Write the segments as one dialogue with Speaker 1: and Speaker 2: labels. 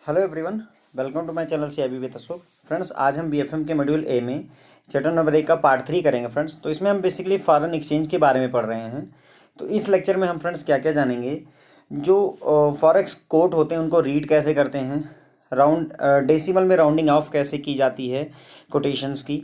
Speaker 1: Hello everyone, welcome to my channel CIB with Ashok. Friends, आज हम BFM के module A में चैप्टर नंबर 1 का पार्ट 3 करेंगे। फ्रेंड्स, तो इसमें हम बेसिकली फॉरेन एक्सचेंज के बारे में पढ़ रहे हैं। तो इस लेक्चर में हम फ्रेंड्स क्या क्या जानेंगे, जो फॉरेक्स कोट होते हैं उनको रीड कैसे करते हैं, राउंड डेसिमल में राउंडिंग ऑफ कैसे की जाती है कोटेशंस की,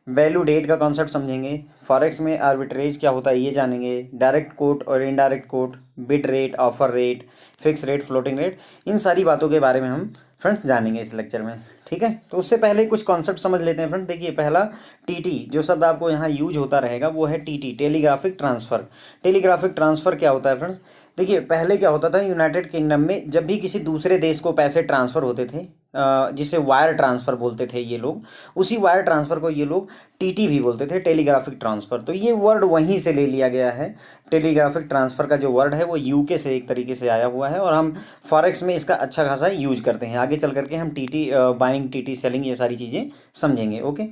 Speaker 1: वैल्यू डेट का कॉन्सेप्ट समझेंगे, फॉरेक्स में आर्बिट्रेज क्या होता है ये जानेंगे, डायरेक्ट कोट और indirect quote, bid rate, offer rate, fix rate, floating rate, इन सारी बातों के बारे में हम फ्रेंड्स जानेंगे इस लेक्चर में। ठीक है, तो उससे पहले कुछ कॉन्सेप्ट समझ लेते हैं फ्रेंड। देखिए, पहला टीटी जो शब्द आपको यहाँ यूज होता रहेगा वो है TT, telegraphic transfer. Telegraphic transfer क्या होता है फ्रेंड्स? देखिए, पहले क्या होता था, यूनाइटेड किंगडम में जब भी किसी दूसरे देश को पैसे ट्रांसफ़र होते थे, जिसे वायर ट्रांसफ़र बोलते थे ये लोग, उसी वायर ट्रांसफ़र को ये लोग टीटी भी बोलते थे, टेलीग्राफिक ट्रांसफ़र। तो ये वर्ड वहीं से ले लिया गया है। टेलीग्राफिक ट्रांसफ़र का जो वर्ड है वो यूके से एक तरीके से आया हुआ है, और हम फॉरेक्स में इसका अच्छा खासा यूज करते हैं। आगे चल करके हम टीटी बाइंग, टीटी सेलिंग, ये सारी चीज़ें समझेंगे। ओके,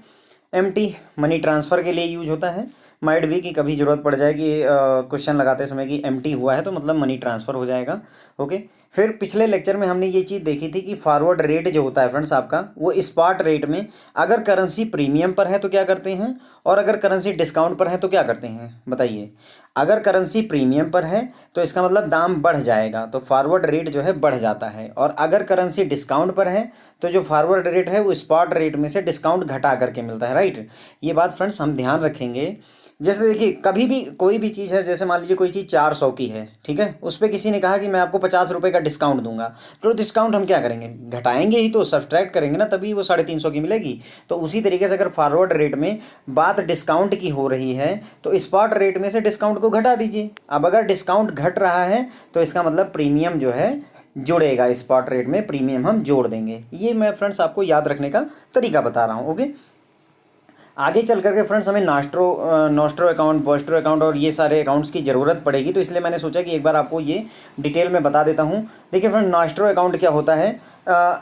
Speaker 1: एमटी मनी ट्रांसफ़र के लिए यूज होता है। माइट भी कि कभी ज़रूरत पड़ जाए कि क्वेश्चन लगाते समय कि एमटी हुआ है तो मतलब मनी ट्रांसफ़र हो जाएगा। ओके, फिर पिछले लेक्चर में हमने ये चीज़ देखी थी कि फॉरवर्ड रेट जो होता है फ्रेंड्स आपका, वो स्पॉट रेट में अगर करेंसी प्रीमियम पर है तो क्या करते हैं, और अगर करेंसी डिस्काउंट पर है तो क्या करते हैं, बताइए। अगर करेंसी प्रीमियम पर है तो इसका मतलब दाम बढ़ जाएगा, तो फॉरवर्ड रेट जो है बढ़ जाता है। और अगर करेंसी डिस्काउंट पर है तो जो फॉरवर्ड रेट है वो स्पॉट रेट में से डिस्काउंट घटा करके मिलता है। राइट, ये बात फ्रेंड्स हम ध्यान रखेंगे। जैसे देखिए, कभी भी कोई भी चीज़ है, जैसे मान लीजिए कोई चीज़ 400 की है, ठीक है, उस पर किसी ने कहा कि मैं आपको 50 रुपये का डिस्काउंट दूंगा, तो डिस्काउंट हम क्या करेंगे, घटाएंगे ही, तो सब्ट्रैक्ट करेंगे ना, तभी वो 350 की मिलेगी। तो उसी तरीके से अगर फॉरवर्ड रेट में बात डिस्काउंट की हो रही है तो स्पॉट रेट में से डिस्काउंट को घटा दीजिए। अब अगर डिस्काउंट घट रहा है तो इसका मतलब प्रीमियम जो है जुड़ेगा, स्पॉट रेट में प्रीमियम हम जोड़ देंगे। ये मैं फ्रेंड्स आपको याद रखने का तरीका बता रहा हूँ। ओके, आगे चल करके फ्रेंड्स हमें नॉस्ट्रो अकाउंट, बॉस्ट्रो अकाउंट और ये सारे अकाउंट्स की ज़रूरत पड़ेगी, तो इसलिए मैंने सोचा कि एक बार आपको ये डिटेल में बता देता हूँ। देखिए फ्रेंड, नॉस्ट्रो अकाउंट क्या होता है,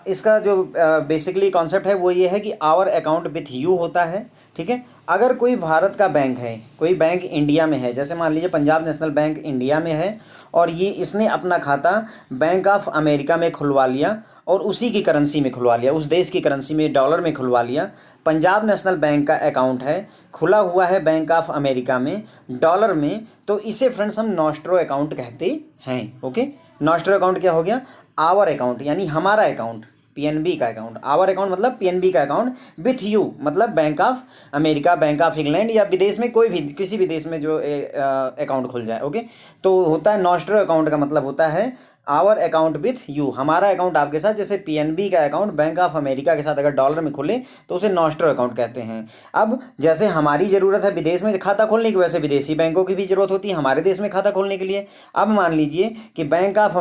Speaker 1: इसका जो बेसिकली कॉन्सेप्ट है वो ये है कि आवर अकाउंट विथ यू होता है। ठीक है, अगर कोई भारत का बैंक है, कोई बैंक इंडिया में है, जैसे मान लीजिए पंजाब नेशनल बैंक इंडिया में है, और ये इसने अपना खाता बैंक ऑफ अमेरिका में खुलवा लिया और उसी की करेंसी में खुलवा लिया, उस देश की करेंसी में, डॉलर में खुलवा लिया। पंजाब नेशनल बैंक का अकाउंट है, खुला हुआ है बैंक ऑफ अमेरिका में, डॉलर में, तो इसे फ्रेंड्स हम नॉस्ट्रो अकाउंट कहते हैं। ओके, नॉस्ट्रो अकाउंट क्या हो गया, आवर अकाउंट यानी हमारा अकाउंट, पीएनबी का अकाउंट। आवर अकाउंट मतलब पीएनबी का अकाउंट, विथ यू मतलब bank of America, bank of England, या विदेश में कोई भी, किसी भी देश में जो अकाउंट खुल जाए। ओके, तो होता है नॉस्ट्रो अकाउंट का मतलब होता है आवर अकाउंट विथ यू, हमारा अकाउंट आपके साथ। जैसे पीएनबी का अकाउंट बैंक ऑफ अमेरिका के साथ अगर डॉलर में खुले तो उसे नॉस्ट्रो अकाउंट कहते हैं। अब जैसे हमारी ज़रूरत है विदेश में खाता खोलने की, वैसे विदेशी बैंकों की भी ज़रूरत होती है हमारे देश में खाता खोलने के लिए। अब मान लीजिए कि बैंक ऑफ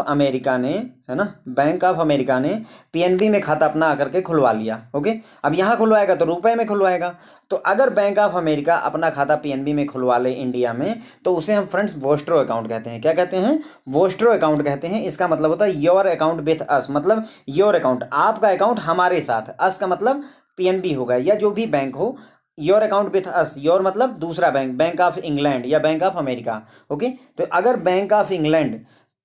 Speaker 1: अमेरिका ने, है ना, बैंक ऑफ अमेरिका ने पीएनबी में खाता अपना आकर के खुलवा लिया। ओके, अब यहाँ खुलवाएगा तो रुपए में खुलवाएगा। तो अगर बैंक ऑफ अमेरिका अपना खाता पीएनबी में खुलवा ले इंडिया में, तो उसे हम फ्रेंड्स वोस्ट्रो अकाउंट कहते हैं। क्या कहते हैं, वोस्ट्रो अकाउंट कहते हैं। इसका मतलब होता है योर अकाउंट विथ अस, मतलब योर अकाउंट, आपका अकाउंट हमारे साथ, अस का मतलब पीएनबी होगा या जो भी बैंक हो। Your account with us, your मतलब दूसरा बैंक, बैंक ऑफ इंग्लैंड या बैंक ऑफ अमेरिका। ओके, तो अगर बैंक ऑफ इंग्लैंड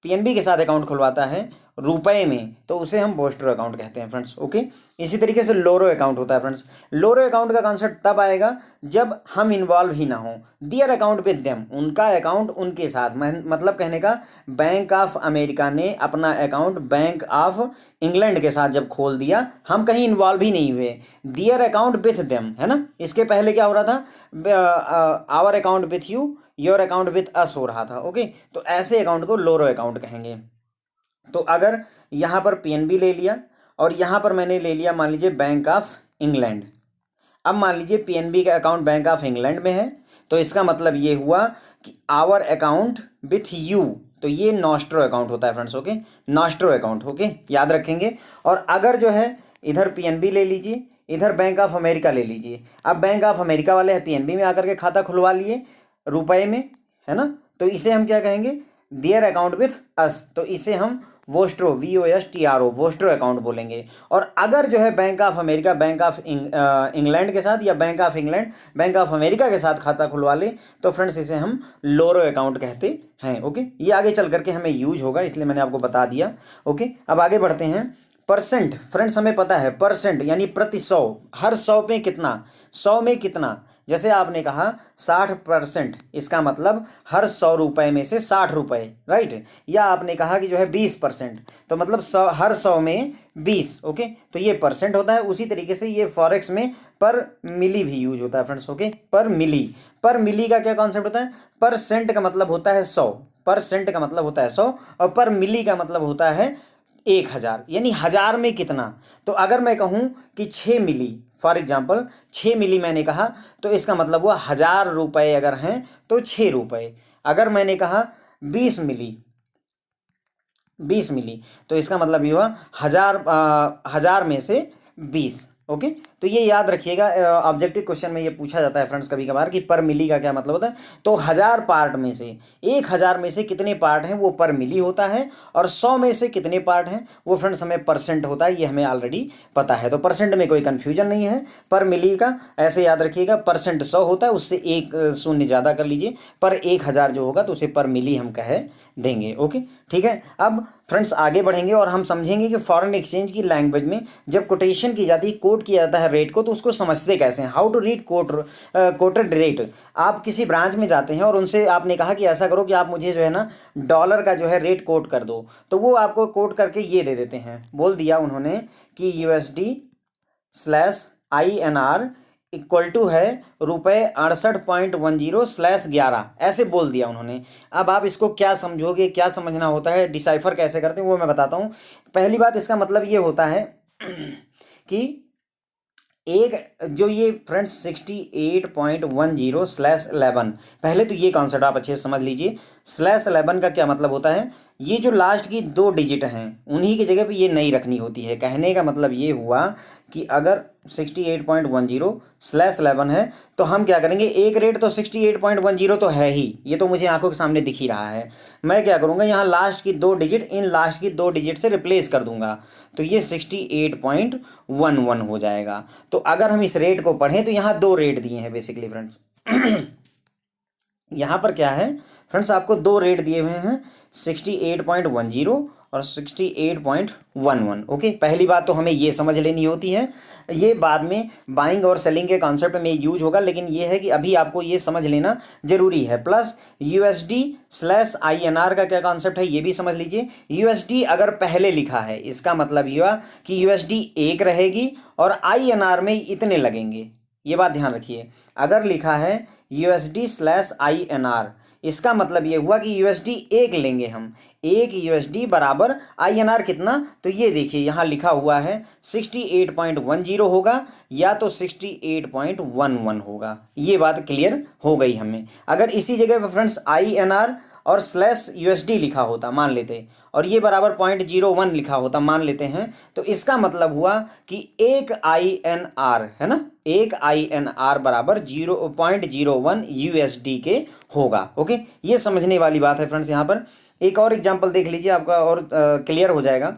Speaker 1: पीएनबी के साथ अकाउंट खुलवाता है रुपए में, तो उसे हम बोस्ट्रो अकाउंट कहते हैं फ्रेंड्स। ओके, इसी तरीके से लोरो अकाउंट होता है फ्रेंड्स। लोरो अकाउंट का कॉन्सेप्ट तब आएगा जब हम इन्वॉल्व ही ना हो। दियर अकाउंट विद देम, उनका अकाउंट उनके साथ, मतलब कहने का, बैंक ऑफ अमेरिका ने अपना अकाउंट बैंक ऑफ इंग्लैंड के साथ जब खोल दिया, हम कहीं इन्वॉल्व ही नहीं हुए। दियर अकाउंट विथ देम, है ना। इसके पहले क्या हो रहा था, our account with you, your account with us हो रहा था। ओके, तो ऐसे अकाउंट को लोरो अकाउंट कहेंगे। तो अगर यहाँ पर पीएनबी ले लिया और यहाँ पर मैंने ले लिया मान लीजिए बैंक ऑफ इंग्लैंड, अब मान लीजिए पीएनबी का अकाउंट बैंक ऑफ इंग्लैंड में है, तो इसका मतलब ये हुआ कि आवर अकाउंट विथ यू, तो ये नॉस्ट्रो अकाउंट होता है friends. Okay, nostro account, okay, याद रखेंगे। और अगर जो है इधर पीएनबी ले लीजिए, इधर बैंक ऑफ अमेरिका ले लीजिए। अब बैंक ऑफ अमेरिका वाले पीएनबी में आकर के खाता खुलवा लिए रुपए में, है ना, तो इसे हम क्या कहेंगे, देयर अकाउंट विथ अस, तो इसे हम वोस्ट्रो, VOSTRO, वोस्ट्रो अकाउंट बोलेंगे। और अगर जो है bank of America, bank of England के साथ, या bank of England bank of America के साथ खाता खुलवा ले, तो फ्रेंड्स इसे हम लोरो अकाउंट कहते हैं। ओके, ये आगे चल करके हमें यूज होगा, इसलिए मैंने आपको बता दिया। ओके, अब आगे बढ़ते हैं। परसेंट, फ्रेंड्स हमें पता है परसेंट यानी प्रति 100, हर 100 पे कितना, 100 में कितना। जैसे आपने कहा 60%, इसका मतलब हर 100 रुपये में से 60 रुपये, राइट। या आपने कहा कि जो है 20%, तो मतलब 100, हर 100 में 20। ओके, तो ये परसेंट होता है। उसी तरीके से ये फॉरेक्स में पर मिली भी यूज होता है फ्रेंड्स। ओके, पर मिली, पर मिली का क्या कॉन्सेप्ट होता है? परसेंट का मतलब होता है 100, परसेंट का मतलब होता है 100, और पर मिली का मतलब होता है 1000, यानी हजार में कितना। तो अगर मैं कहूँ कि 6 मिली, फॉर एग्जाम्पल 6 मिली मैंने कहा, तो इसका मतलब हुआ 1000 रुपये अगर हैं तो 6 रुपये। अगर मैंने कहा 20 मिली, 20 मिली, तो इसका मतलब ये हुआ 1000 में से 20। ओके, तो ये याद रखिएगा, ऑब्जेक्टिव क्वेश्चन में ये पूछा जाता है फ्रेंड्स कभी कभार कि पर मिली का क्या मतलब होता है। तो 1000 पार्ट में से 1000 में से कितने पार्ट हैं वो पर मिली होता है, और 100 में से कितने पार्ट हैं वो फ्रेंड्स हमें परसेंट होता है। ये हमें ऑलरेडी पता है, तो परसेंट में कोई कन्फ्यूजन नहीं है। पर मिली का ऐसे याद रखिएगा, परसेंट 100 होता है, उससे एक शून्य ज़्यादा कर लीजिए, पर 1000 जो होगा तो उसे पर मिली हम कह देंगे। ओके, ठीक है। अब फ्रेंड्स आगे बढ़ेंगे और हम समझेंगे कि फॉरेन एक्सचेंज की लैंग्वेज में जब कोटेशन की जाती है, कोट किया जाता है रेट को, तो उसको समझते कैसे हैं। How to read quoted rate. आप किसी ब्रांच में जाते हैं और उनसे आपने कहा कि ऐसा करो कि आप मुझे जो है ना डॉलर का जो है रेट कोट कर दो, तो वो आपको कोट करके ये दे देते हैं। बोल दिया उन्होंने कि USD/INR इक्वल टू है ₹68.10/11, ऐसे बोल दिया उन्होंने। अब आप इसको क्या समझोगे, क्या समझना होता है, डिसाइफर कैसे करते हैं, वो मैं बताता हूँ। पहली बात, इसका मतलब ये होता है कि एक जो ये फ्रेंड्स 68.10/11, पहले तो ये कॉन्सेप्ट आप अच्छे से समझ लीजिए। /11 का क्या मतलब होता है? ये जो लास्ट की 2 डिजिट हैं उन्हीं की जगह पे ये नहीं रखनी होती है। कहने का मतलब ये हुआ कि अगर 68.10/11 है तो हम क्या करेंगे, एक रेट तो 68.10 तो है ही, ये तो मुझे आंखों के सामने दिख ही रहा है। मैं क्या करूँगा, यहाँ लास्ट की 2 डिजिट इन लास्ट की 2 डिजिट से रिप्लेस कर दूंगा, तो ये 68.11 हो जाएगा। तो अगर हम इस रेट को पढ़ें तो यहाँ 2 रेट दिए हैं बेसिकली फ्रेंड्स। यहाँ पर क्या है फ्रेंड्स, आपको 2 रेट दिए हुए हैं, 68.10 और 68.11। ओके, पहली बात तो हमें ये समझ लेनी होती है, ये बाद में बाइंग और सेलिंग के कॉन्सेप्ट में यूज होगा, लेकिन ये है कि अभी आपको ये समझ लेना जरूरी है। प्लस USD/INR का क्या कॉन्सेप्ट है ये भी समझ लीजिए। USD अगर पहले लिखा है, इसका मतलब ये हुआ कि USD एक रहेगी और INR में इतने लगेंगे, ये बात ध्यान रखिए। अगर लिखा है USD/INR, इसका मतलब ये हुआ कि USD एक लेंगे हम, एक USD बराबर INR कितना, तो ये देखिए यहाँ लिखा हुआ है 68.10 होगा या तो 68.11 होगा। ये बात क्लियर हो गई हमें। अगर इसी जगह पर फ्रेंड्स INR और /USD लिखा होता मान लेते, और ये बराबर 0.01 लिखा होता मान लेते हैं, तो इसका मतलब हुआ कि एक INR है ना, एक INR बराबर 0.01 USD के होगा। ओके, ये समझने वाली बात है फ्रेंड्स। यहाँ पर एक और एग्जांपल देख लीजिए, आपका और क्लियर हो जाएगा।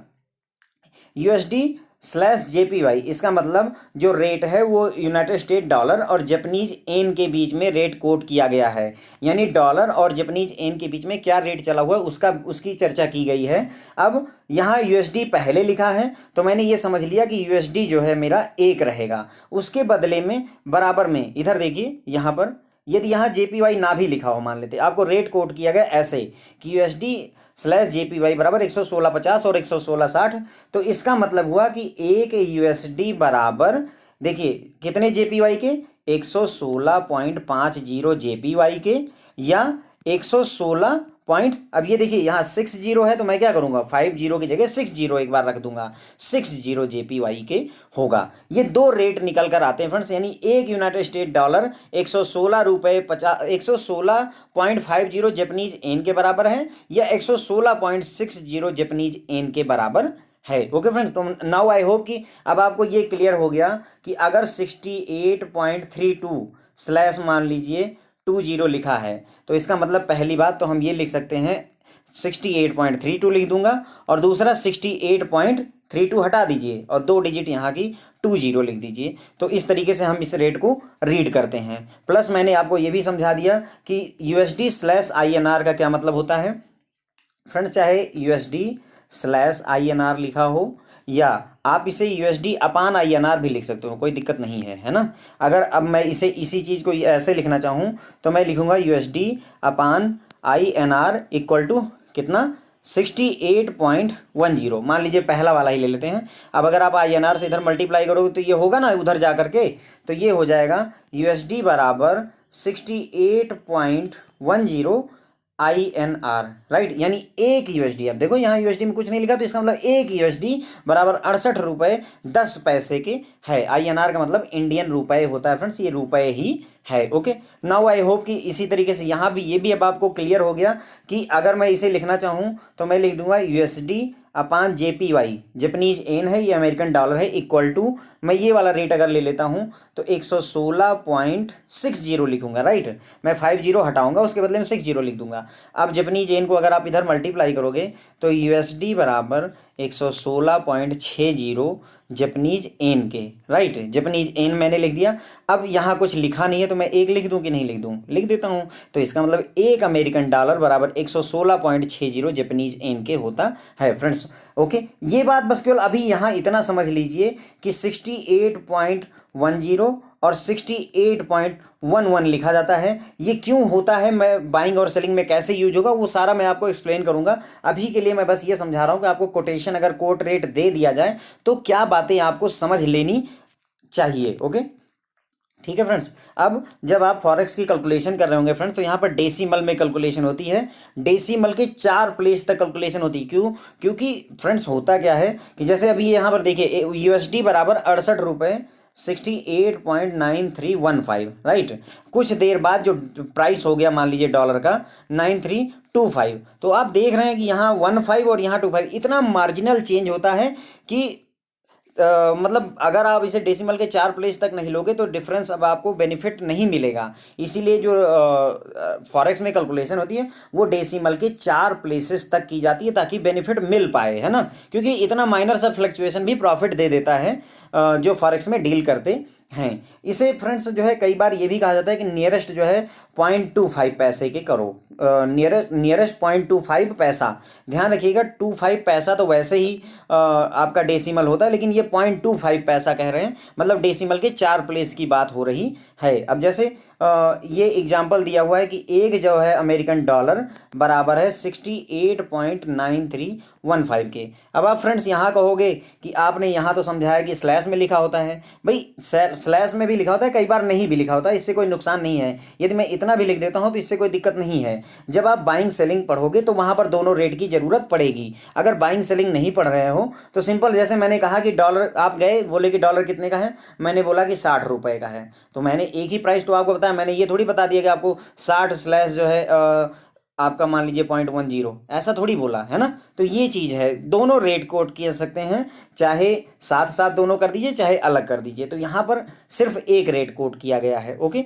Speaker 1: USD/JPY, इसका मतलब जो रेट है वो यूनाइटेड स्टेट डॉलर और जापानीज येन के बीच में रेट कोट किया गया है, यानी डॉलर और जापानीज येन के बीच में क्या रेट चला हुआ है उसकी चर्चा की गई है। अब यहाँ USD पहले लिखा है तो मैंने ये समझ लिया कि USD जो है मेरा एक रहेगा, उसके बदले में बराबर में इधर देखिए, यहाँ पर यदि यहाँ JPY ना भी लिखा हो, मान लेते आपको रेट कोट किया गया ऐसे कि USD/JPY बराबर 116.50 और 116.60, तो इसका मतलब हुआ कि एक USD बराबर देखिए कितने JPY के, 116.50 JPY के, या 116 पॉइंट, अब ये देखिए यहाँ 60 है तो मैं क्या करूँगा, 50 की जगह 60 एक बार रख दूंगा, 60 JPY के होगा। ये 2 रेट निकल कर आते हैं फ्रेंड्स, यानी एक United state dollar 116.50 Japanese yen के बराबर है, या 116.60 जापानीज येन के बराबर है। ओके फ्रेंड्स, तो नाउ आई होप कि अब आपको ये क्लियर हो गया कि अगर 68.32 / मान लीजिए 20 लिखा है, तो इसका मतलब पहली बात तो हम ये लिख सकते हैं 68.32 लिख दूंगा, और दूसरा 68.32 हटा दीजिए और 2 डिजिट यहाँ की 20 लिख दीजिए। तो इस तरीके से हम इस रेट को रीड करते हैं। प्लस मैंने आपको ये भी समझा दिया कि USD/INR का क्या मतलब होता है फ्रेंड्स। चाहे USD/INR लिखा हो या आप इसे USD/INR भी लिख सकते हो, कोई दिक्कत नहीं है ना। अगर अब मैं इसे इसी चीज़ को ऐसे लिखना चाहूँ तो मैं लिखूँगा USD/INR इक्वल टू कितना 68.10। मान लीजिए पहला वाला ही ले लेते हैं। अब अगर आप INR से इधर मल्टीप्लाई करोगे तो ये होगा ना उधर जा करके, तो ये हो जाएगा USD बराबर 68.10 INR, राइट। यानी 1 USD, अब देखो यहाँ USD में कुछ नहीं लिखा तो इसका मतलब 1 USD बराबर 68 रुपये 10 पैसे के है। INR का मतलब इंडियन रुपए होता है फ्रेंड्स, ये रुपए ही है। ओके, नाउ आई होप कि इसी तरीके से यहाँ भी ये भी अब आपको क्लियर हो गया कि अगर मैं इसे लिखना चाहूँ तो मैं लिख दूंगा USD/JPY, जापानीज येन है, ये अमेरिकन डॉलर है, इक्वल टू मैं ये वाला रेट अगर ले लेता हूँ तो 116.60 लिखूंगा, राइट। मैं 50 हटाऊंगा, उसके बदले में 60 लिख दूंगा। अब जापानीज येन को अगर आप इधर मल्टीप्लाई करोगे तो USD बराबर 116.60 जापानीज येन के, राइट। जापानीज येन मैंने लिख दिया। अब यहाँ कुछ लिखा नहीं है तो मैं एक लिख दूँ कि नहीं लिख दूँ, लिख देता हूँ। तो इसका मतलब 1 अमेरिकन डॉलर बराबर 116.60 जापानीज येन के होता है फ्रेंड्स। ओके, ये बात बस केवल अभी यहाँ इतना समझ लीजिए कि 68.10 और 68.11 लिखा जाता है। ये क्यों होता है, मैं बाइंग और सेलिंग में कैसे यूज होगा वो सारा मैं आपको एक्सप्लेन करूंगा। अभी के लिए मैं बस ये समझा रहा हूँ कि आपको कोटेशन अगर कोट रेट दे दिया जाए तो क्या बातें आपको समझ लेनी चाहिए। ओके, ठीक है फ्रेंड्स। अब जब आप फॉरेक्स की कैलकुलेशन कर रहे होंगे फ्रेंड्स तो यहाँ पर डेसिमल में कैलकुलेशन होती है। डेसिमल के 4 प्लेस तक कैलकुलेशन होती है। क्यों? क्योंकि फ्रेंड्स होता क्या है कि जैसे अभी यहाँ पर देखिए USD बराबर 68 रुपये 68.9315, राइट। कुछ देर बाद जो प्राइस हो गया मान लीजिए डॉलर का 9325, तो आप देख रहे हैं कि यहाँ 15 और यहाँ 25, इतना मार्जिनल चेंज होता है कि मतलब अगर आप इसे डेसिमल के 4 प्लेस तक नहीं लोगे तो डिफरेंस अब आपको बेनिफिट नहीं मिलेगा। इसीलिए जो फॉरेक्स में कैलकुलेशन होती है वो डेसिमल के 4 प्लेसेस तक की जाती है ताकि बेनिफिट मिल पाए, है ना। क्योंकि इतना माइनर सा फ्लक्चुएशन भी प्रॉफिट दे देता है जो फॉरेक्स में डील करते हैं। इसे फ्रेंड्स जो है कई बार ये भी कहा जाता है कि नियरेस्ट जो है 0.25 पैसे के करो, नियरेस्ट 0.25 पैसा। ध्यान रखिएगा 25 पैसा तो वैसे ही आपका डेसिमल होता है, लेकिन ये 0.25 पैसा कह रहे हैं, मतलब डेसिमल के 4 प्लेस की बात हो रही है। अब जैसे ये एग्जाम्पल दिया हुआ है कि एक जो है अमेरिकन डॉलर बराबर है 68.9315 के। अब आप फ्रेंड्स यहाँ कहोगे कि आपने यहाँ तो समझाया कि स्लैश में लिखा होता है। भाई स्लैश में भी लिखा होता है, कई बार नहीं भी लिखा होता है, इससे कोई नुकसान नहीं है। यदि मैं इतना भी लिख देता हूँ तो इससे कोई दिक्कत नहीं है। जब आप बाइंग सेलिंग पढ़ोगे तो वहाँ पर दोनों रेट की ज़रूरत पड़ेगी। अगर बाइंग सेलिंग नहीं पढ़ रहे हो तो सिंपल, जैसे मैंने कहा कि डॉलर, आप गए बोले कि डॉलर कितने का है, मैंने बोला कि 60 रुपये का है, तो मैंने एक ही प्राइस तो आपको बताया। मैंने ये थोड़ी बता दिया कि आपको 60 स्लैश जो है आपका मान लीजिए 0.10, ऐसा थोड़ी बोला है ना। तो ये चीज़ है, दोनों रेट कोट किए सकते हैं, चाहे साथ साथ दोनों कर दीजिए चाहे अलग कर दीजिए। तो यहाँ पर सिर्फ एक रेट कोट किया गया है। ओके,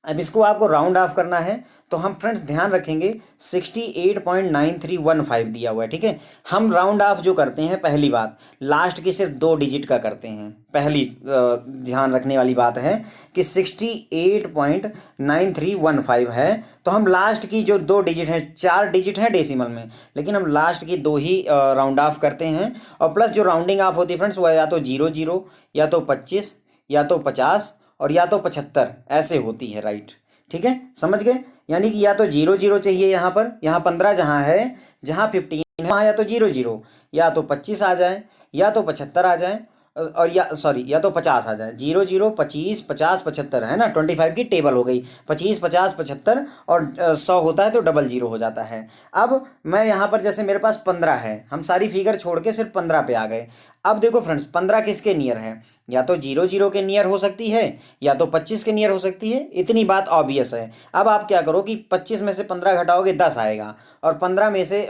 Speaker 1: अब इसको आपको राउंड ऑफ करना है तो हम फ्रेंड्स ध्यान रखेंगे 68.9315 दिया हुआ है, ठीक है। हम राउंड ऑफ जो करते हैं, पहली बात लास्ट की सिर्फ 2 डिजिट का करते हैं। पहली ध्यान रखने वाली बात है कि 68.9315 है तो हम लास्ट की जो 2 डिजिट हैं, 4 डिजिट हैं डेसिमल में, लेकिन हम लास्ट की 2 ही राउंड ऑफ करते हैं। और प्लस जो राउंडिंग ऑफ होती है फ्रेंड्स वह या तो 00 या तो 25 या तो 50 और या तो 75 ऐसे होती है, राइट। ठीक है, समझ गए। यानी कि या तो 00 चाहिए यहाँ पर, यहाँ 15 जहाँ है, जहाँ 15 है वहाँ या तो 00 या तो 25 आ जाए या तो 75 आ जाए, और या सॉरी या तो 50 आ जाए। 00 25 50 75 है ना, 25 की टेबल हो गई। 25 50 75 और 100 होता है तो 00 हो जाता है। अब मैं यहाँ पर जैसे मेरे पास 15 है, हम सारी फिगर छोड़ के सिर्फ 15 पे आ गए। अब देखो फ्रेंड्स 15 किसके नियर है, या तो 0 0 के नियर हो सकती है या तो 25 के नियर हो सकती है, इतनी बात ऑब्वियस है। अब आप क्या करो कि 25 में से 15 घटाओगे 10 आएगा, और 15 में से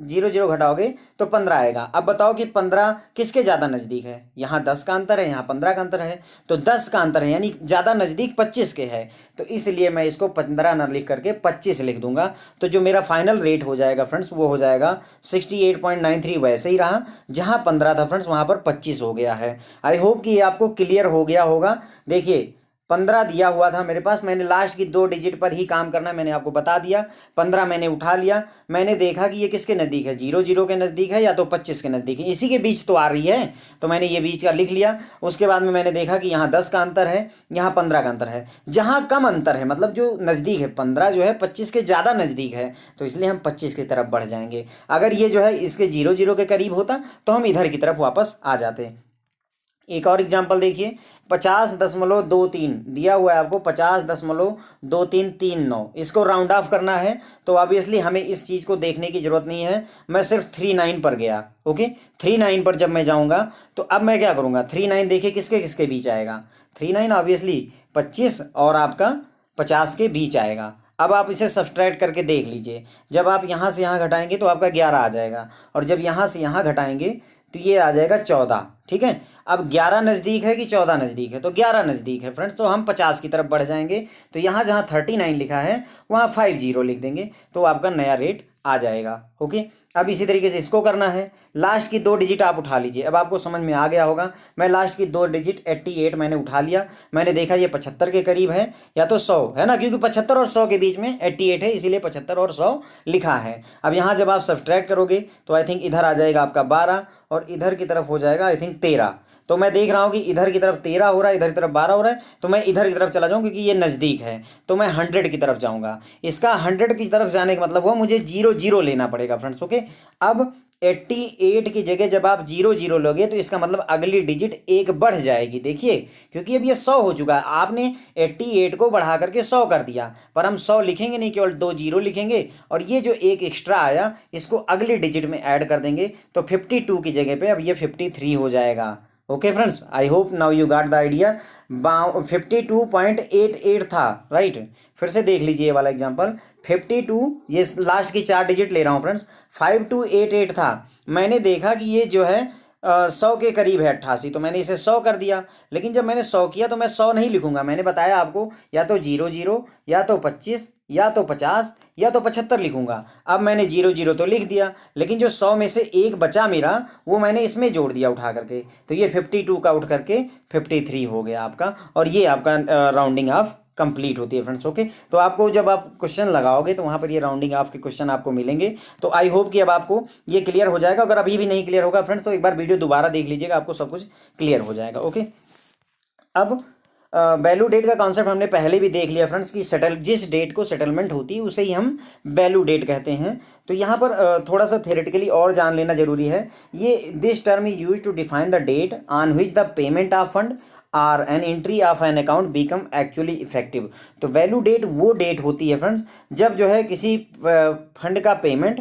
Speaker 1: 0 0 घटाओगे तो 15 आएगा। अब बताओ कि 15 किसके ज़्यादा नज़दीक है, यहाँ 10 का अंतर है, यहाँ 15 का अंतर है, तो 10 का अंतर है यानी ज़्यादा नज़दीक 25 के है। तो इसलिए मैं इसको 15 ना लिख करके 25 लिख दूंगा। तो जो मेरा फाइनल रेट हो जाएगा फ्रेंड्स वो हो जाएगा 68.93, वैसे ही रहा, जहाँ 15 था फ्रेंड्स वहाँ पर 25 हो गया है। आई होप कि ये आपको क्लियर हो गया होगा। देखिए 15 दिया हुआ था मेरे पास, मैंने लास्ट की 2 डिजिट पर ही काम करना, मैंने आपको बता दिया। 15 मैंने उठा लिया, मैंने देखा कि ये किसके नज़दीक है, 0 0 के नज़दीक है या तो 25 के नज़दीक है, इसी के बीच तो आ रही है, तो मैंने ये बीच का लिख लिया। उसके बाद में मैंने देखा कि यहाँ 10 का अंतर है, यहाँ 15 का अंतर है, जहाँ कम अंतर है मतलब जो नज़दीक है 15 जो है 25 के ज़्यादा नज़दीक है, तो इसलिए हम 25 की तरफ बढ़ जाएंगे। अगर ये जो है इसके 0 0 के करीब होता तो हम इधर की तरफ वापस आ जाते। एक और एग्जांपल देखिए, 50.23 दिया हुआ है आपको, 50.2339, इसको राउंड ऑफ करना है। तो ऑब्वियसली हमें इस चीज़ को देखने की ज़रूरत नहीं है, मैं सिर्फ 39 पर गया। ओके, 39 पर जब मैं जाऊंगा तो अब मैं क्या करूंगा, 39 देखिए किसके किसके बीच आएगा, 39 ऑब्वियसली 25 और आपका 50 के बीच आएगा। अब आप इसे सब्सट्रैक्ट करके देख लीजिए, जब आप यहाँ से यहाँ घटाएंगे तो आपका 11 आ जाएगा, और जब यहाँ से यहाँ घटाएंगे तो ये आ जाएगा 14। ठीक है, अब 11 नज़दीक है कि 14 नज़दीक है, तो 11 नज़दीक है फ्रेंड्स, तो हम 50 की तरफ बढ़ जाएंगे। तो यहाँ जहाँ 39 लिखा है वहाँ 50 लिख देंगे, तो आपका नया रेट आ जाएगा। ओके, अब इसी तरीके से इसको करना है। लास्ट की 2 डिजिट आप उठा लीजिए, अब आपको समझ में आ गया होगा। मैं लास्ट की 2 डिजिट 88 मैंने उठा लिया, मैंने देखा ये 75 के करीब है या तो 100 है ना, क्योंकि 75 और 100 के बीच में 88 है, इसीलिए 75 और 100 लिखा है। अब यहाँ जब आप सब्सट्रैक्ट करोगे तो आई थिंक इधर आ जाएगा आपका 12 और इधर की तरफ हो जाएगा आई थिंक 13। तो मैं देख रहा हूँ कि इधर की तरफ 13 हो रहा है, इधर की तरफ 12 हो रहा है, तो मैं इधर की तरफ चला जाऊँ क्योंकि ये नज़दीक है, तो मैं 100 की तरफ जाऊँगा। इसका 100 की तरफ जाने का मतलब हुआ मुझे 0 0 लेना पड़ेगा फ्रेंड्स। ओके, अब 88 की जगह जब आप 0 0 लोगे तो इसका मतलब अगली डिजिट एक बढ़ जाएगी। देखिए क्योंकि अब ये 100 हो चुका है, आपने 88 को बढ़ा करके 100 कर दिया, पर हम 100 लिखेंगे नहीं, केवल 2 0 लिखेंगे, और ये जो एक एक्स्ट्रा आया इसको अगली डिजिट में ऐड कर देंगे, तो 52 की जगह पे अब ये 53 हो जाएगा। Okay friends, I hope now you got the idea. 52.88 था, राइट। फिर से देख लीजिए ये वाला एग्जांपल, 52, ये लास्ट की 4 डिजिट ले रहा हूँ फ्रेंड्स, 5288 था। मैंने देखा कि ये जो है 100 के करीब है, 88, तो मैंने इसे 100 कर दिया। लेकिन जब मैंने 100 किया तो मैं 100 नहीं लिखूंगा, मैंने बताया आपको या तो 0 0 या तो 25 या तो 50 या तो 75 लिखूंगा। अब मैंने 0 0 तो लिख दिया, लेकिन जो 100 में से एक बचा मेरा वो मैंने इसमें जोड़ दिया उठा करके, तो ये 52 का उठ करके 53 हो गया आपका, और ये आपका राउंडिंग ऑफ कंप्लीट होती है फ्रेंड्स। ओके, तो आपको जब आप क्वेश्चन लगाओगे तो वहाँ पर ये राउंडिंग ऑफ के क्वेश्चन आपको मिलेंगे। तो आई होप कि अब आपको ये क्लियर हो जाएगा। अगर अभी भी नहीं क्लियर होगा फ्रेंड्स तो एक बार वीडियो दोबारा देख लीजिएगा, आपको सब कुछ क्लियर हो जाएगा। ओके, अब वैल्यू डेट का कॉन्सेप्ट हमने पहले भी देख लिया फ्रेंड्स कि जिस डेट को सेटलमेंट होती है उसे ही हम वैल्यू डेट कहते हैं। तो यहाँ पर थोड़ा सा थेरेटिकली और जान लेना जरूरी है। ये this term is use to define the date on which the payment of fund are an entry of an account become actually effective. तो वैल्यू डेट वो डेट होती है फ्रेंड्स जब जो है किसी फंड का पेमेंट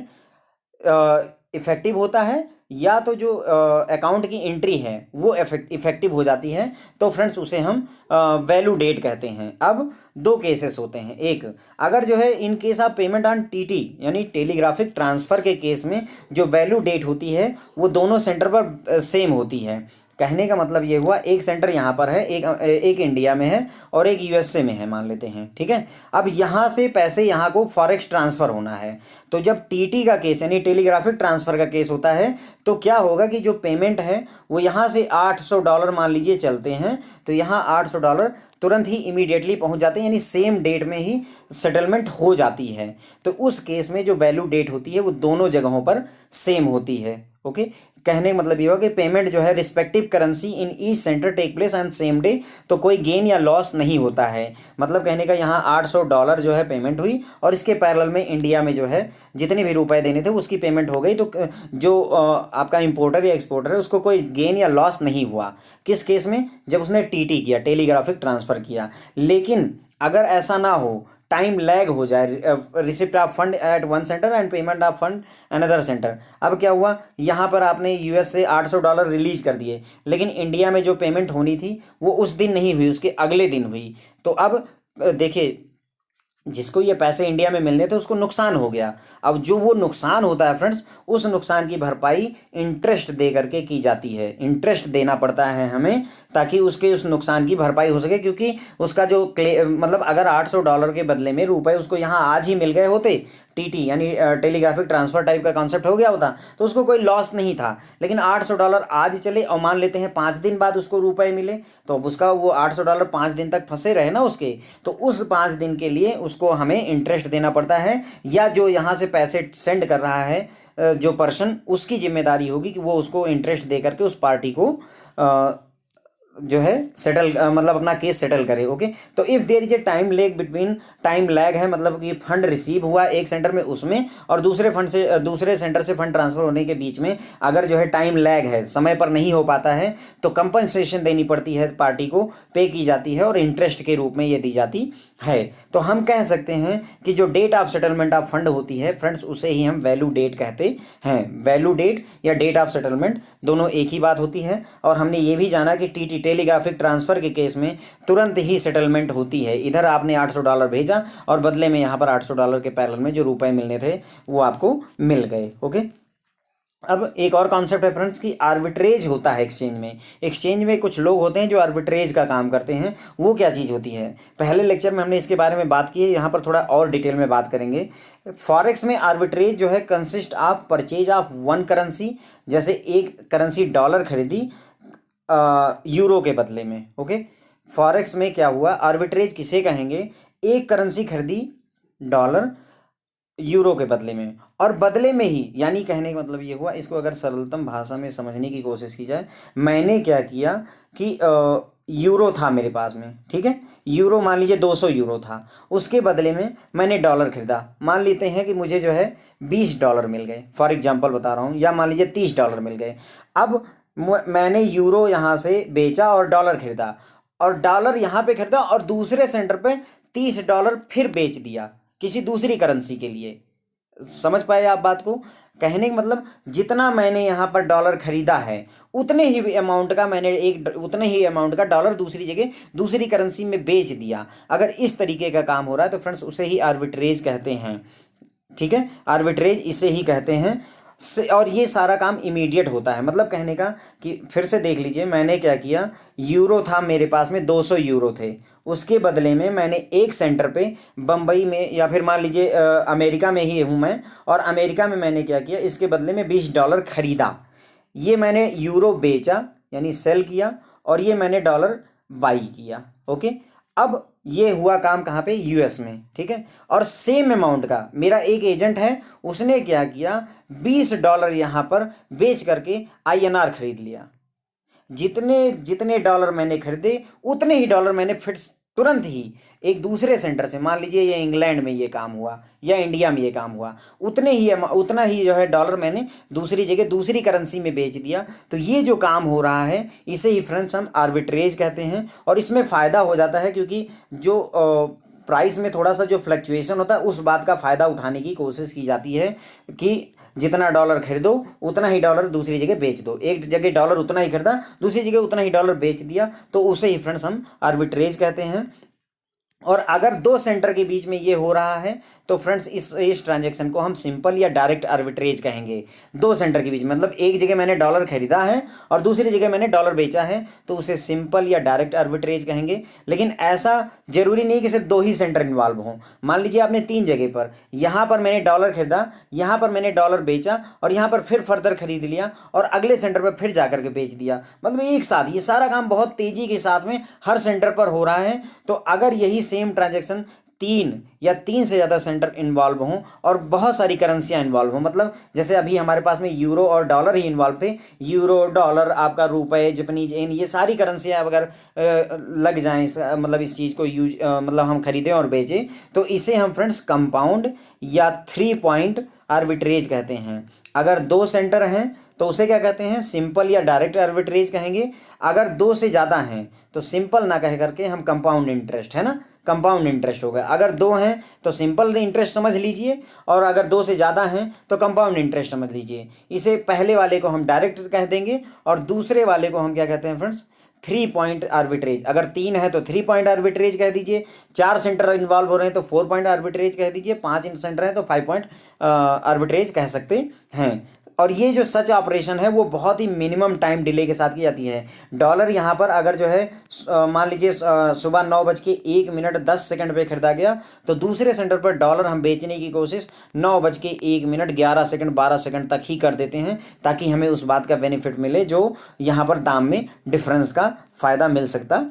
Speaker 1: इफेक्टिव होता है या तो जो अकाउंट की एंट्री है वो इफेक्टिव हो जाती है, तो फ्रेंड्स उसे हम वैल्यू डेट कहते हैं। अब 2 केसेस होते हैं, एक अगर जो है in case of payment on TT यानी टेलीग्राफिक ट्रांसफ़र के केस में जो वैल्यू डेट होती है वो दोनों सेंटर पर सेम होती है। कहने का मतलब ये हुआ एक सेंटर यहाँ पर है, एक इंडिया में है और एक यूएसए में है मान लेते हैं, ठीक है। अब यहाँ से पैसे यहाँ को फॉरेक्स ट्रांसफ़र होना है, तो जब टीटी का केस यानी टेलीग्राफिक ट्रांसफ़र का केस होता है तो क्या होगा कि जो पेमेंट है वो यहाँ से $800 मान लीजिए चलते हैं, तो यहाँ $800 तुरंत ही इमीडिएटली पहुँच जाते हैं, यानी सेम डेट में ही सेटलमेंट हो जाती है। तो उस केस में जो वैल्यू डेट होती है वो दोनों जगहों पर सेम होती है। ओके, कहने का मतलब ये हुआ कि पेमेंट जो है respective currency in each center take place on same day, तो कोई गेन या लॉस नहीं होता है। मतलब कहने का यहाँ $800 जो है पेमेंट हुई और इसके पैरेलल में इंडिया में जो है जितने भी रुपए देने थे उसकी पेमेंट हो गई, तो जो आपका इंपोर्टर या एक्सपोर्टर है उसको कोई गेन या लॉस नहीं हुआ। किस केस में? जब उसने टीटी किया, टेलीग्राफिक ट्रांसफ़र किया। लेकिन अगर ऐसा ना हो, टाइम लैग हो जाए, receipt of fund eight one centre and payment of fund another centre. अब क्या हुआ, यहाँ पर आपने यूएस से $800 रिलीज कर दिए, लेकिन इंडिया में जो पेमेंट होनी थी वो उस दिन नहीं हुई, उसके अगले दिन हुई। तो अब देखिए, जिसको ये पैसे इंडिया में मिलने थे उसको नुकसान हो गया। अब जो वो नुकसान होता है फ्रेंड्स, उस नुकसान की भरपाई इंटरेस्ट दे करके की जाती है। इंटरेस्ट देना पड़ता है हमें, ताकि उसके उस नुकसान की भरपाई हो सके, क्योंकि उसका जो मतलब अगर $800 के बदले में रुपए उसको यहाँ आज ही मिल गए होते, टीटी यानी टेलीग्राफिक ट्रांसफर टाइप का कॉन्सेप्ट हो गया होता, तो उसको कोई लॉस नहीं था। लेकिन $800 आज चले और मान लेते हैं 5 दिन बाद उसको रुपए मिले, तो अब उसका वो $800 5 दिन तक फंसे रहे ना उसके, तो उस 5 दिन के लिए उसको हमें इंटरेस्ट देना पड़ता है, या जो यहाँ से पैसे सेंड कर रहा है जो पर्सन, उसकी जिम्मेदारी होगी कि वो उसको इंटरेस्ट दे करके उस पार्टी को जो है सेटल मतलब अपना केस सेटल करे। ओके, तो if there is a time lag between, time lag है मतलब कि फंड रिसीव हुआ एक सेंटर में उसमें, और दूसरे सेंटर से फंड ट्रांसफर होने के बीच में अगर जो है टाइम लैग है, समय पर नहीं हो पाता है, तो कंपनसेशन देनी पड़ती है, पार्टी को पे की जाती है और इंटरेस्ट के रूप में ये दी जाती है। तो हम कह सकते हैं कि जो date of settlement of fund होती है फ्रेंड्स, उसे ही हम वैल्यू डेट कहते हैं। वैल्यू डेट या डेट ऑफ सेटलमेंट दोनों एक ही बात होती है। और हमने ये भी जाना कि टीटी टेलीग्राफिक ट्रांसफर के केस में तुरंत ही सेटलमेंट होती है। इधर आपने $800 भेजा और बदले में यहाँ पर $800 के पैरेलल में जो रुपए मिलने थे वो आपको मिल गए। ओके, अब एक और कॉन्सेप्ट है फ्रेंड्स कि आर्बिट्रेज होता है एक्सचेंज में। एक्सचेंज में कुछ लोग होते हैं जो आर्बिट्रेज का काम करते हैं। वो क्या चीज़ होती है, पहले लेक्चर में हमने इसके बारे में बात की है, यहाँ पर थोड़ा और डिटेल में बात करेंगे। फॉरेक्स में आर्बिट्रेज जो है consist of purchase of one currency, जैसे एक करेंसी डॉलर खरीदी यूरो के बदले में। ओके, फॉरेक्स में क्या हुआ, आर्बिट्रेज किसे कहेंगे, एक करेंसी खरीदी डॉलर यूरो के बदले में, और बदले में ही, यानी कहने का मतलब ये हुआ, इसको अगर सरलतम भाषा में समझने की कोशिश की जाए, मैंने क्या किया कि यूरो था मेरे पास में, ठीक है, यूरो मान लीजिए 200 यूरो था, उसके बदले में मैंने डॉलर खरीदा। मान लेते हैं कि मुझे जो है $20 मिल गए, फॉर एग्जांपल बता रहा हूँ, या मान लीजिए $30 मिल गए। अब मैंने यूरो यहाँ से बेचा और डॉलर खरीदा, और डॉलर यहाँ पे खरीदा और दूसरे सेंटर पे $30 फिर बेच दिया किसी दूसरी करेंसी के लिए। समझ पाए आप बात को, कहने का मतलब जितना मैंने यहाँ पर डॉलर खरीदा है उतने ही अमाउंट का मैंने उतने ही अमाउंट का डॉलर दूसरी जगह दूसरी करेंसी में बेच दिया। अगर इस तरीके का काम हो रहा है तो फ्रेंड्स उसे ही आर्बिट्रेज कहते हैं। ठीक है, आर्बिट्रेज इसे ही कहते हैं। और ये सारा काम इमीडिएट होता है, मतलब कहने का कि फिर से देख लीजिए, मैंने क्या किया, यूरो था मेरे पास में, 200 यूरो थे, उसके बदले में मैंने एक सेंटर पे बम्बई में, या फिर मान लीजिए अमेरिका में ही हूँ मैं, और अमेरिका में मैंने क्या किया, इसके बदले में $20 खरीदा। ये मैंने यूरो बेचा यानी सेल किया, और ये मैंने डॉलर बाई किया। ओके, अब ये हुआ काम कहाँ पे, यूएस में। ठीक है, और सेम अमाउंट का मेरा एक एजेंट है, उसने क्या किया, $20 यहाँ पर बेच करके आईएनआर खरीद लिया। जितने जितने डॉलर मैंने खरीदे उतने ही डॉलर मैंने फिर तुरंत ही एक दूसरे सेंटर से, मान लीजिए ये इंग्लैंड में ये काम हुआ या इंडिया में ये काम हुआ, उतना ही जो है डॉलर मैंने दूसरी जगह दूसरी करेंसी में बेच दिया। तो ये जो काम हो रहा है इसे ही फ्रेंड्स हम आर्बिट्रेज कहते हैं। और इसमें फ़ायदा हो जाता है क्योंकि जो प्राइस में थोड़ा सा जो फ्लक्चुएशन होता है उस बात का फ़ायदा उठाने की कोशिश की जाती है कि जितना डॉलर खरीदो उतना ही डॉलर दूसरी जगह बेच दो। एक जगह डॉलर उतना ही खरीदा, दूसरी जगह उतना ही डॉलर बेच दिया, तो उसे ही फ्रेंड्स हम आर्बिट्रेज कहते हैं। और अगर दो सेंटर के बीच में ये हो रहा है तो फ्रेंड्स इस ट्रांजैक्शन को हम सिंपल या डायरेक्ट आर्बिट्रेज कहेंगे। दो सेंटर के बीच मतलब एक जगह मैंने डॉलर खरीदा है और दूसरी जगह मैंने डॉलर बेचा है, तो उसे सिंपल या डायरेक्ट आर्बिट्रेज कहेंगे। लेकिन ऐसा जरूरी नहीं कि सिर्फ दो ही सेंटर इन्वॉल्व हों। मान लीजिए आपने 3 जगह पर, यहाँ पर मैंने डॉलर खरीदा, यहाँ पर मैंने डॉलर बेचा, और यहाँ पर फिर फर्दर खरीद लिया और अगले सेंटर पर फिर जाकर के बेच दिया। मतलब एक साथ ये सारा काम बहुत तेज़ी के साथ में हर सेंटर पर हो रहा है। तो अगर यही सेम ट्रांजैक्शन 3 या 3 से ज़्यादा सेंटर इन्वॉल्व हों और बहुत सारी करेंसियाँ इन्वॉल्व हों, मतलब जैसे अभी हमारे पास में यूरो और डॉलर ही इन्वॉल्व थे, यूरो डॉलर आपका रुपए जापानीज येन, ये सारी करेंसियाँ अगर लग जाएँ, मतलब इस चीज़ को मतलब हम खरीदें और बेचें, तो इसे हम फ्रेंड्स कंपाउंड या 3 पॉइंट आर्बिट्रेज कहते हैं। अगर 2 सेंटर हैं तो उसे क्या कहते हैं, सिंपल या डायरेक्ट आर्बिट्रेज कहेंगे। अगर 2 से ज़्यादा हैं तो सिंपल ना कह करके हम कंपाउंड इंटरेस्ट, है ना, कंपाउंड इंटरेस्ट होगा। अगर 2 हैं तो सिंपल इंटरेस्ट समझ लीजिए, और अगर 2 से ज़्यादा हैं तो कंपाउंड इंटरेस्ट समझ लीजिए। इसे पहले वाले को हम डायरेक्ट कह देंगे और दूसरे वाले को हम क्या कहते हैं फ्रेंड्स, 3 पॉइंट आर्बिट्रेज। अगर 3 है तो 3 पॉइंट आर्बिट्रेज कह दीजिए, 4 सेंटर इन्वॉल्व हो रहे हैं तो 4 पॉइंट आर्बिट्रेज कह दीजिए, 5 सेंटर हैं तो 5 पॉइंट आर्बिट्रेज कह सकते हैं। और ये जो सच ऑपरेशन है वो बहुत ही मिनिमम टाइम डिले के साथ की जाती है। डॉलर यहाँ पर अगर जो है मान लीजिए सुबह 9:01 पे खरीदा गया, तो दूसरे सेंटर पर डॉलर हम बेचने की कोशिश 9:01 12 सेकंड तक ही कर देते हैं, ताकि हमें उस बात का बेनिफिट मिले जो यहाँ पर दाम में डिफरेंस का फ़ायदा मिल सकता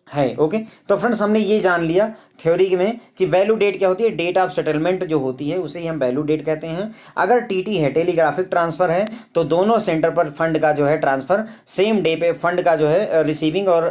Speaker 1: है। ओके, तो फ्रेंड्स हमने ये जान लिया थ्योरी में कि वैल्यू डेट क्या होती है। डेट ऑफ सेटलमेंट जो होती है उसे ही हम वैल्यू डेट कहते हैं। अगर टीटी है, टेलीग्राफिक ट्रांसफ़र है, तो दोनों सेंटर पर फंड का जो है ट्रांसफ़र सेम डे पे फंड का जो है रिसीविंग और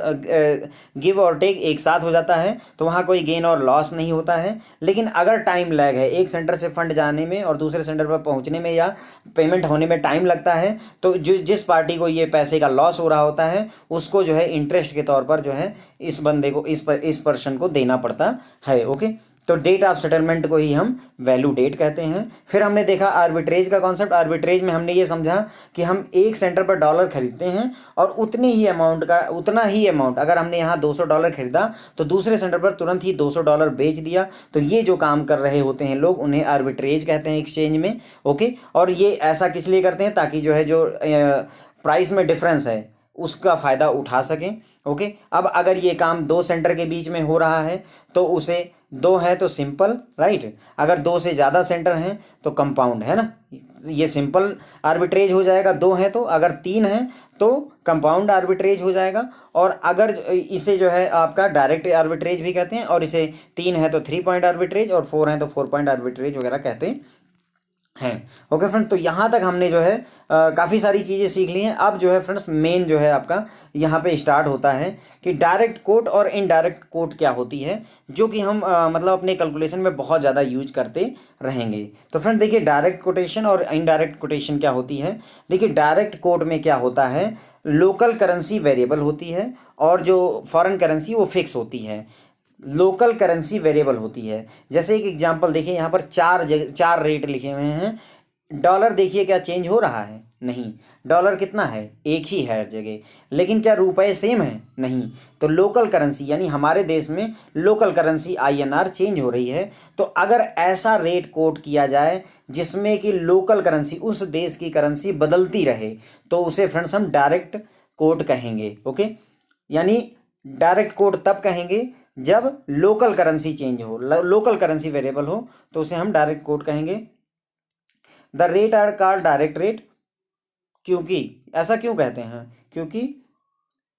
Speaker 1: गिव और टेक एक साथ हो जाता है, तो वहाँ कोई गेन और लॉस नहीं होता है। लेकिन अगर टाइम लैग है, एक सेंटर से फंड जाने में और दूसरे सेंटर पर पहुँचने में या पेमेंट होने में टाइम लगता है, तो जिस पार्टी को ये पैसे का लॉस हो रहा होता है उसको जो है इंटरेस्ट के तौर पर जो है इस बंदे को, इस पर्सन को देना पड़ता है। ओके, तो डेट ऑफ सेटलमेंट को ही हम वैल्यू डेट कहते हैं। फिर हमने देखा आर्बिट्रेज का कॉन्सेप्ट। आर्बिट्रेज में हमने ये समझा कि हम एक सेंटर पर डॉलर खरीदते हैं और उतनी ही अमाउंट अगर हमने यहाँ $200 खरीदा तो दूसरे सेंटर पर तुरंत ही $200 बेच दिया, तो ये जो काम कर रहे होते हैं लोग उन्हें आर्बिट्रेज कहते हैं एक्सचेंज में। ओके, और ये ऐसा किस लिए करते हैं, ताकि जो है जो प्राइस में डिफरेंस है उसका फ़ायदा उठा सकें। ओके, अब अगर ये काम 2 सेंटर के बीच में हो रहा है तो उसे 2 है तो सिंपल, राइट। अगर 2 से ज़्यादा सेंटर हैं तो कंपाउंड, है ना, ये सिंपल आर्बिट्रेज हो जाएगा 2 है तो। अगर 3 है तो कंपाउंड आर्बिट्रेज हो जाएगा, और अगर इसे जो है आपका डायरेक्ट आर्बिट्रेज भी कहते हैं, और इसे 3 है तो 3 पॉइंट आर्बिट्रेज और 4 है तो 4 पॉइंट आर्बिट्रेज वगैरह कहते हैं। ओके फ्रेंड, तो यहाँ तक हमने जो है काफ़ी सारी चीज़ें सीख ली हैं। अब जो है फ्रेंड्स मेन जो है आपका यहाँ पे स्टार्ट होता है कि डायरेक्ट कोट और इनडायरेक्ट कोट क्या होती है, जो कि हम मतलब अपने कैलकुलेशन में बहुत ज़्यादा यूज करते रहेंगे। तो फ्रेंड देखिए, डायरेक्ट कोटेशन और इनडायरेक्ट कोटेशन क्या होती है। देखिए, डायरेक्ट कोट में क्या होता है, लोकल करेंसी वेरिएबल होती है और जो फॉरेन करेंसी वो फिक्स होती है। लोकल करेंसी वेरिएबल होती है। जैसे एक एग्जांपल देखिए, यहाँ पर 4 रेट लिखे हुए हैं। डॉलर देखिए क्या चेंज हो रहा है, नहीं। डॉलर कितना है, एक ही है हर जगह। लेकिन क्या रुपए सेम है, नहीं। तो लोकल करेंसी यानी हमारे देश में लोकल करेंसी INR चेंज हो रही है। तो अगर ऐसा रेट कोट किया जाए जिसमें कि लोकल करेंसी, उस देश की करेंसी बदलती रहे, तो उसे फ्रेंड्स हम डायरेक्ट कोट कहेंगे। ओके, यानी डायरेक्ट कोट तब कहेंगे जब लोकल करेंसी चेंज हो, लोकल करेंसी वेरिएबल हो, तो उसे हम डायरेक्ट कोट कहेंगे। The rate are called direct rate, क्योंकि ऐसा क्यों कहते हैं, क्योंकि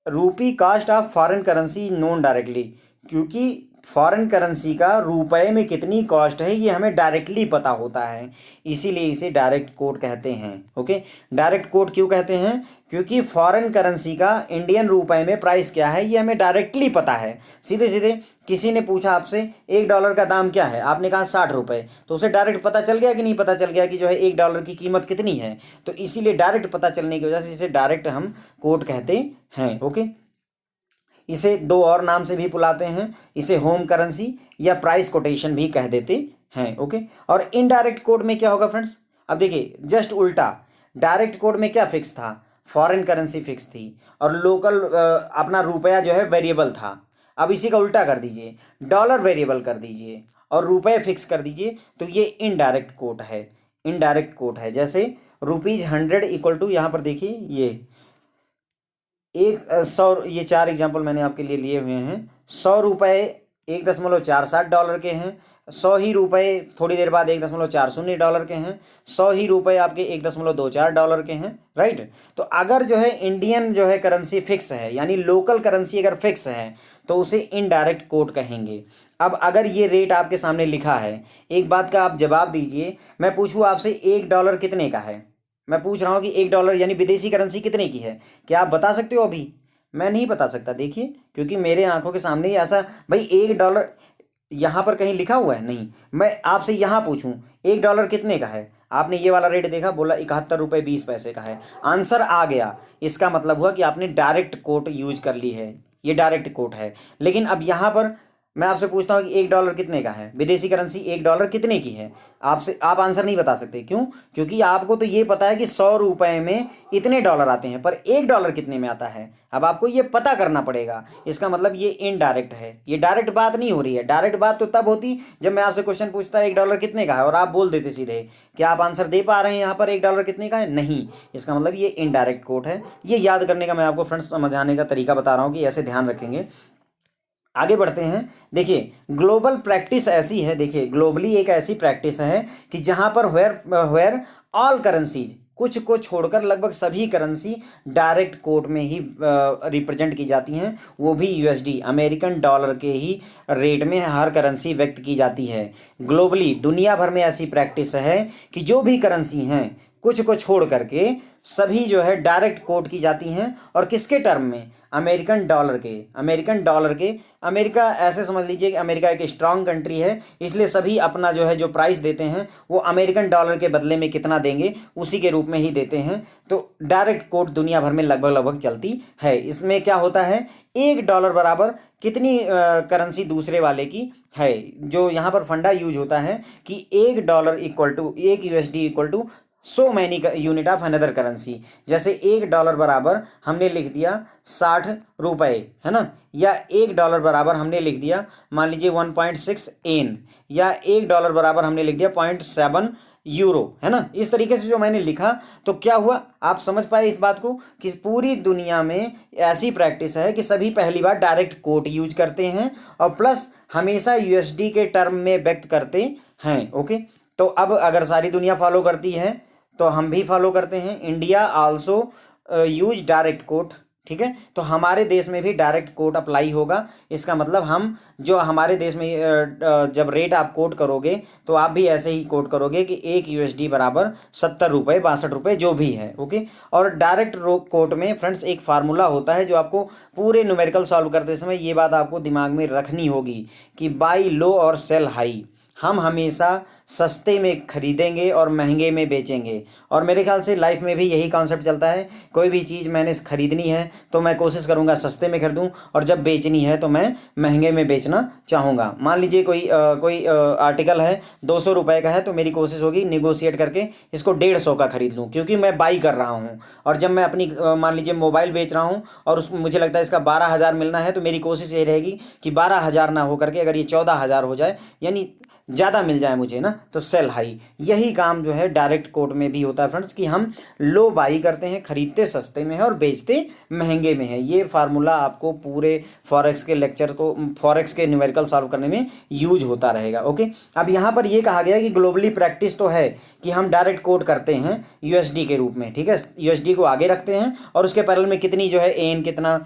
Speaker 1: rupee cost of foreign currency known directly, क्योंकि फॉरेन करेंसी का रुपए में कितनी कॉस्ट है ये हमें डायरेक्टली पता होता है, इसीलिए इसे डायरेक्ट कोट कहते हैं। ओके, डायरेक्ट कोट क्यों कहते हैं, क्योंकि फॉरेन करेंसी का इंडियन रुपए में प्राइस क्या है ये हमें डायरेक्टली पता है। सीधे सीधे किसी ने पूछा आपसे $1 का दाम क्या है, आपने कहा 60 रुपये, तो उसे डायरेक्ट पता चल गया कि नहीं पता चल गया कि जो है $1 की कीमत कितनी है। तो इसीलिए डायरेक्ट पता चलने की वजह से इसे डायरेक्ट हम कोट कहते हैं। ओके, इसे 2 और नाम से भी बुलाते हैं, इसे होम करेंसी या प्राइस कोटेशन भी कह देते हैं। ओके, और इनडायरेक्ट कोड में क्या होगा फ्रेंड्स, अब देखिए जस्ट उल्टा। डायरेक्ट कोड में क्या फिक्स था, फॉरेन करेंसी फिक्स थी और लोकल अपना रुपया जो है वेरिएबल था। अब इसी का उल्टा कर दीजिए, डॉलर वेरिएबल कर दीजिए और रुपये फिक्स कर दीजिए, तो ये इनडायरेक्ट कोड है। इनडायरेक्ट कोड है, जैसे ₹100 इक्वल टू, यहाँ पर देखिए ये 100, ये 4 एग्जाम्पल मैंने आपके लिए लिए हुए हैं। 100 रुपये $1.47 के हैं, 100 ही रुपये थोड़ी देर बाद $1.40 के हैं, 100 ही रुपये आपके $1.24 के हैं, राइट। तो अगर जो है इंडियन जो है करेंसी फिक्स है, यानी लोकल करेंसी अगर फिक्स है, तो उसे इनडायरेक्ट कोड कहेंगे। अब अगर ये रेट आपके सामने लिखा है, एक बात का आप जवाब दीजिए, मैं पूछूँ आपसे $1 कितने का है, मैं पूछ रहा हूँ कि $1 यानी विदेशी करेंसी कितने की है, क्या आप बता सकते हो अभी? मैं नहीं बता सकता, देखिए, क्योंकि मेरे आंखों के सामने ही ऐसा, भाई $1 यहाँ पर कहीं लिखा हुआ है नहीं। मैं आपसे यहाँ पूछूं $1 कितने का है, आपने ये वाला रेट देखा, बोला ₹71.20 का है, आंसर आ गया, इसका मतलब हुआ कि आपने डायरेक्ट कोट यूज कर ली है, ये डायरेक्ट कोट है। लेकिन अब यहाँ पर मैं आपसे पूछता हूँ कि $1 कितने का है, विदेशी करेंसी $1 कितने की है, आपसे आप आंसर नहीं बता सकते। क्यों? क्योंकि आपको तो ये पता है कि 100 रुपये में इतने डॉलर आते हैं, पर $1 कितने में आता है अब आपको ये पता करना पड़ेगा। इसका मतलब ये इनडायरेक्ट है, ये डायरेक्ट बात नहीं हो रही है। डायरेक्ट बात तो तब होती जब मैं आपसे क्वेश्चन पूछता $1 कितने का है और आप बोल देते सीधे। क्या आप आंसर दे पा रहे हैं यहाँ पर $1 कितने का है? नहीं। इसका मतलब ये इनडायरेक्ट कोट है। ये याद करने का मैं आपको फ्रेंड्स समझाने का तरीका बता रहा हूँ कि ऐसे ध्यान रखेंगे। आगे बढ़ते हैं। देखिए ग्लोबल प्रैक्टिस ऐसी है, देखिए ग्लोबली एक ऐसी प्रैक्टिस है कि जहां पर वेयर ऑल करेंसीज, कुछ को छोड़कर लगभग सभी करेंसी डायरेक्ट कोर्ट में ही रिप्रेजेंट की जाती हैं, वो भी यूएसडी अमेरिकन डॉलर के ही रेट में हर करेंसी व्यक्त की जाती है। ग्लोबली दुनिया भर में ऐसी प्रैक्टिस है कि जो भी करेंसी हैं कुछ को छोड़ करके सभी जो है डायरेक्ट कोट की जाती हैं, और किसके टर्म में? अमेरिकन डॉलर के। अमेरिकन डॉलर के, अमेरिका ऐसे समझ लीजिए कि अमेरिका एक स्ट्रांग कंट्री है, इसलिए सभी अपना जो है जो प्राइस देते हैं वो अमेरिकन डॉलर के बदले में कितना देंगे उसी के रूप में ही देते हैं। तो डायरेक्ट कोट दुनिया भर में लगभग लगभग चलती है। इसमें क्या होता है, $1 बराबर कितनी करेंसी दूसरे वाले की है। जो यहाँ पर फंडा यूज होता है कि $1 equal to $1 equal to so many unit of another currency. जैसे $1 बराबर हमने लिख दिया 60 रुपये, है ना, या $1 बराबर हमने लिख दिया मान लीजिए 1.6 एन, या $1 बराबर हमने लिख दिया 0.7 यूरो, है ना। इस तरीके से जो मैंने लिखा तो क्या हुआ, आप समझ पाए इस बात को कि पूरी दुनिया में ऐसी प्रैक्टिस है कि सभी पहली बार डायरेक्ट कोट यूज करते हैं और प्लस हमेशा यूएसडी के टर्म में व्यक्त करते हैं। ओके, तो अब अगर सारी दुनिया फॉलो करती है तो हम भी फॉलो करते हैं। India also use direct quote, ठीक है। तो हमारे देश में भी डायरेक्ट कोट अप्लाई होगा। इसका मतलब हम जो हमारे देश में जब रेट आप कोट करोगे तो आप भी ऐसे ही कोट करोगे कि $1 बराबर 70 रुपये 62 रुपये जो भी है। ओके, और डायरेक्ट कोट में फ्रेंड्स एक फार्मूला होता है जो आपको पूरे न्यूमेरिकल सॉल्व करते समय ये बात आपको दिमाग में रखनी होगी कि बाई लो और सेल हाई। हम हमेशा सस्ते में खरीदेंगे और महंगे में बेचेंगे, और मेरे ख्याल से लाइफ में भी यही कॉन्सेप्ट चलता है। कोई भी चीज़ मैंने खरीदनी है तो मैं कोशिश करूंगा सस्ते में खरीदूं, और जब बेचनी है तो मैं महंगे में बेचना चाहूँगा। मान लीजिए कोई आर्टिकल है 200 रुपये का है तो मेरी कोशिश होगी निगोशिएट करके इसको 150 का खरीद लूँ, क्योंकि मैं बाई कर रहा हूँ। और जब मैं अपनी मान लीजिए मोबाइल बेच रहा हूँ और उसको मुझे लगता है इसका 12,000 मिलना है, तो मेरी कोशिश ये रहेगी कि 12,000 ना हो करके अगर ये 14,000 हो जाए, यानी ज़्यादा मिल जाए मुझे ना, तो सेल हाई। यही काम जो है डायरेक्ट कोट में भी होता है फ्रेंड्स, कि हम लो बाई करते हैं, खरीदते सस्ते में है और बेचते महंगे में है। ये फार्मूला आपको पूरे फॉरेक्स के लेक्चर को, फॉरेक्स के न्यूमेरिकल सॉल्व करने में यूज होता रहेगा। ओके, अब यहाँ पर ये कहा गया कि ग्लोबली प्रैक्टिस तो है कि हम डायरेक्ट कोट करते हैं यूएसडी के रूप में, ठीक है। यूएसडी को आगे रखते हैं और उसके पैरेलल में कितनी जो है एन कितना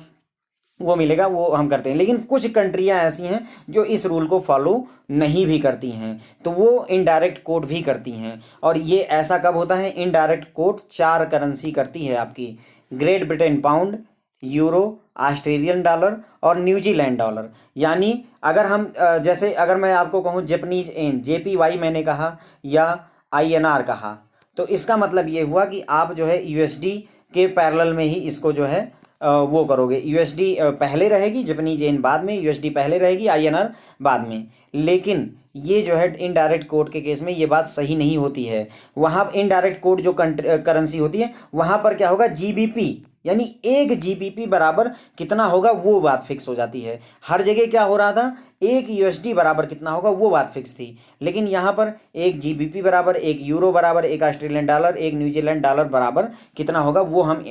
Speaker 1: वो मिलेगा वो हम करते हैं। लेकिन कुछ कंट्रियां ऐसी हैं जो इस रूल को फॉलो नहीं भी करती हैं, तो वो इनडायरेक्ट कोट भी करती हैं। और ये ऐसा कब होता है, इनडायरेक्ट कोट 4 करेंसी करती है आपकी, great Britain pound, euro, Australian dollar और न्यूजीलैंड डॉलर। यानी अगर हम जैसे अगर मैं आपको कहूँ जापानीज एन, JPY मैंने कहा या INR कहा, तो इसका मतलब ये हुआ कि आप जो है यूएसडी के पैरेलल में ही इसको जो है वो करोगे। यूएसडी पहले रहेगी, जापानीज येन बाद में, यूएसडी पहले रहेगी, INR बाद में। लेकिन ये जो है इनडायरेक्ट कोड के केस में ये बात सही नहीं होती है। वहाँ इनडायरेक्ट कोड जो करेंसी होती है वहाँ पर क्या होगा, GBP, यानी 1 GBP बराबर कितना होगा वो बात फिक्स हो जाती है। हर जगह क्या हो रहा था, 1 USD बराबर कितना होगा वो बात फिक्स थी। लेकिन यहाँ पर 1 GBP बराबर, 1 यूरो बराबर, 1 ऑस्ट्रेलियन डॉलर, 1 न्यूजीलैंड डॉलर बराबर कितना होगा वो हम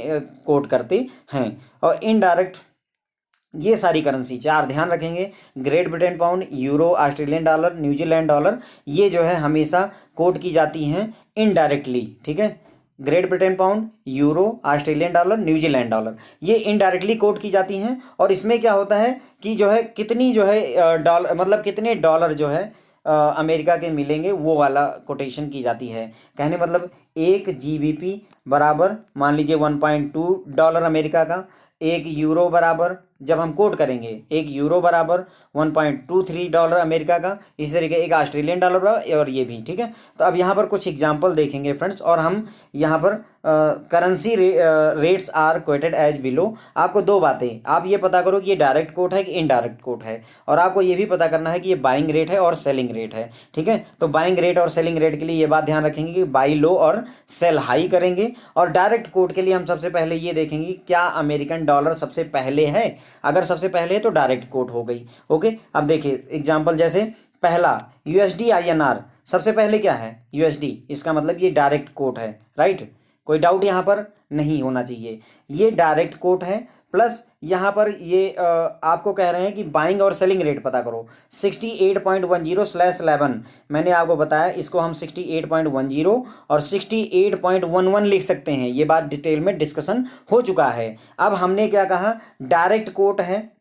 Speaker 1: कोट करते हैं। और इनडायरेक्ट ये सारी करेंसी 4 ध्यान रखेंगे, great Britain pound, euro, Australian dollar, New Zealand dollar, ये जो है हमेशा कोट की जाती हैं इनडायरेक्टली, ठीक है। Great Britain pound, euro, Australian dollar, New Zealand dollar, ये इनडायरेक्टली कोट की जाती हैं। और इसमें क्या होता है कि जो है कितनी जो है डॉलर, मतलब कितने डॉलर जो है अमेरिका के मिलेंगे वो वाला कोटेशन की जाती है। कहने मतलब 1 GBP बराबर मान लीजिए $1.2 अमेरिका का, 1 यूरो बराबर, जब हम कोट करेंगे 1 यूरो बराबर $1.23 अमेरिका का, इसी तरीके एक ऑस्ट्रेलियन डॉलर और ये भी, ठीक है। तो अब यहाँ पर कुछ एग्जांपल देखेंगे फ्रेंड्स, और हम यहाँ पर currency rates are quoted as below. आपको दो बातें, आप ये पता करो कि ये डायरेक्ट कोट है कि इनडायरेक्ट कोट है, और आपको ये भी पता करना है कि ये बाइंग रेट है और सेलिंग रेट है, ठीक है। तो बाइंग रेट और सेलिंग रेट के लिए ये बात ध्यान रखेंगे कि बाई लो और सेल हाई करेंगे। और डायरेक्ट कोट के लिए हम सबसे पहले ये देखेंगे क्या अमेरिकन डॉलर सबसे पहले है, अगर सबसे पहले है तो डायरेक्ट कोट हो गई। ओके, अब देखिए एग्जाम्पल, जैसे पहला यूएसडी आईएनआर, सबसे पहले क्या है यूएसडी, इसका मतलब ये डायरेक्ट कोट है, राइट, कोई डाउट यहाँ पर नहीं होना चाहिए, ये डायरेक्ट कोट है। प्लस यहाँ पर ये आपको कह रहे हैं कि बाइंग और सेलिंग रेट पता करो, 68.10/11 मैंने आपको बताया, इसको हम 68.10 और 68.11 लिख सकते हैं, ये बात डिटेल में डिस्कशन हो चुका है। अब हमने क्या कहा, डायरेक्ट कोट है,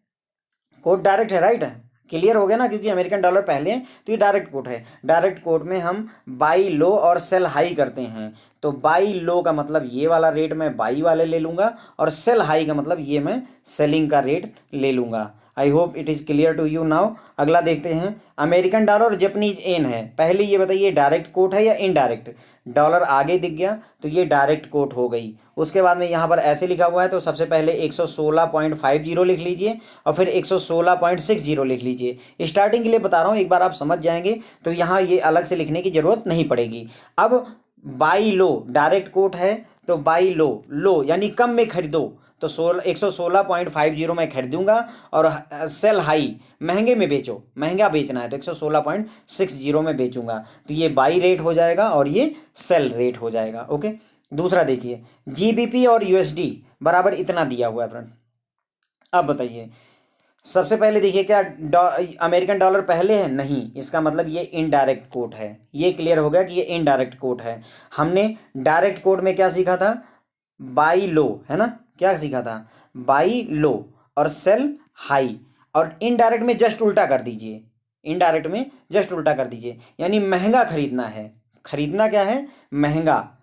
Speaker 1: कोट डायरेक्ट है, राइट, क्लियर हो गया ना, क्योंकि अमेरिकन डॉलर पहले है तो ये डायरेक्ट कोट है। डायरेक्ट कोट में हम बाई लो और सेल हाई करते हैं, तो बाई लो का मतलब ये वाला रेट मैं बाई वाले ले लूँगा, और सेल हाई का मतलब ये मैं सेलिंग का रेट ले लूँगा। I hope it is clear to you now. अगला देखते हैं, अमेरिकन डॉलर और जापानीज येन है। पहले ये बताइए डायरेक्ट कोट है या इनडायरेक्ट, डॉलर आगे दिख गया तो ये डायरेक्ट कोट हो गई। उसके बाद में यहाँ पर ऐसे लिखा हुआ है, तो सबसे पहले 116.50 लिख लीजिए और फिर 116.60 लिख लीजिए। स्टार्टिंग के लिए बता रहा हूँ, एक बार आप समझ जाएंगे तो यहाँ ये अलग से लिखने की ज़रूरत नहीं पड़ेगी। अब बाई लो, डायरेक्ट कोट है तो बाई लो, लो यानी कम में खरीदो, तो 116.50 में खरीदूंगा, और सेल हाई महंगे में बेचो, महंगा बेचना है तो 116.60 में बेचूंगा, तो ये बाई रेट हो जाएगा और ये सेल रेट हो जाएगा। ओके, दूसरा देखिए, जीबीपी और यूएसडी बराबर इतना दिया हुआ है फ्रेंड। अब बताइए, सबसे पहले देखिए क्या अमेरिकन डॉलर पहले है, नहीं, इसका मतलब ये इनडायरेक्ट कोट है, ये क्लियर हो गया कि ये इनडायरेक्ट कोट है। हमने डायरेक्ट कोट में क्या सीखा था, बाई लो, है ना, क्या सीखा था, बाई लो और सेल हाई, और इनडायरेक्ट में जस्ट उल्टा कर दीजिए, इनडायरेक्ट में जस्ट उल्टा कर दीजिए, यानी महंगा खरीदना है, खरीदना क्या है, महंगा।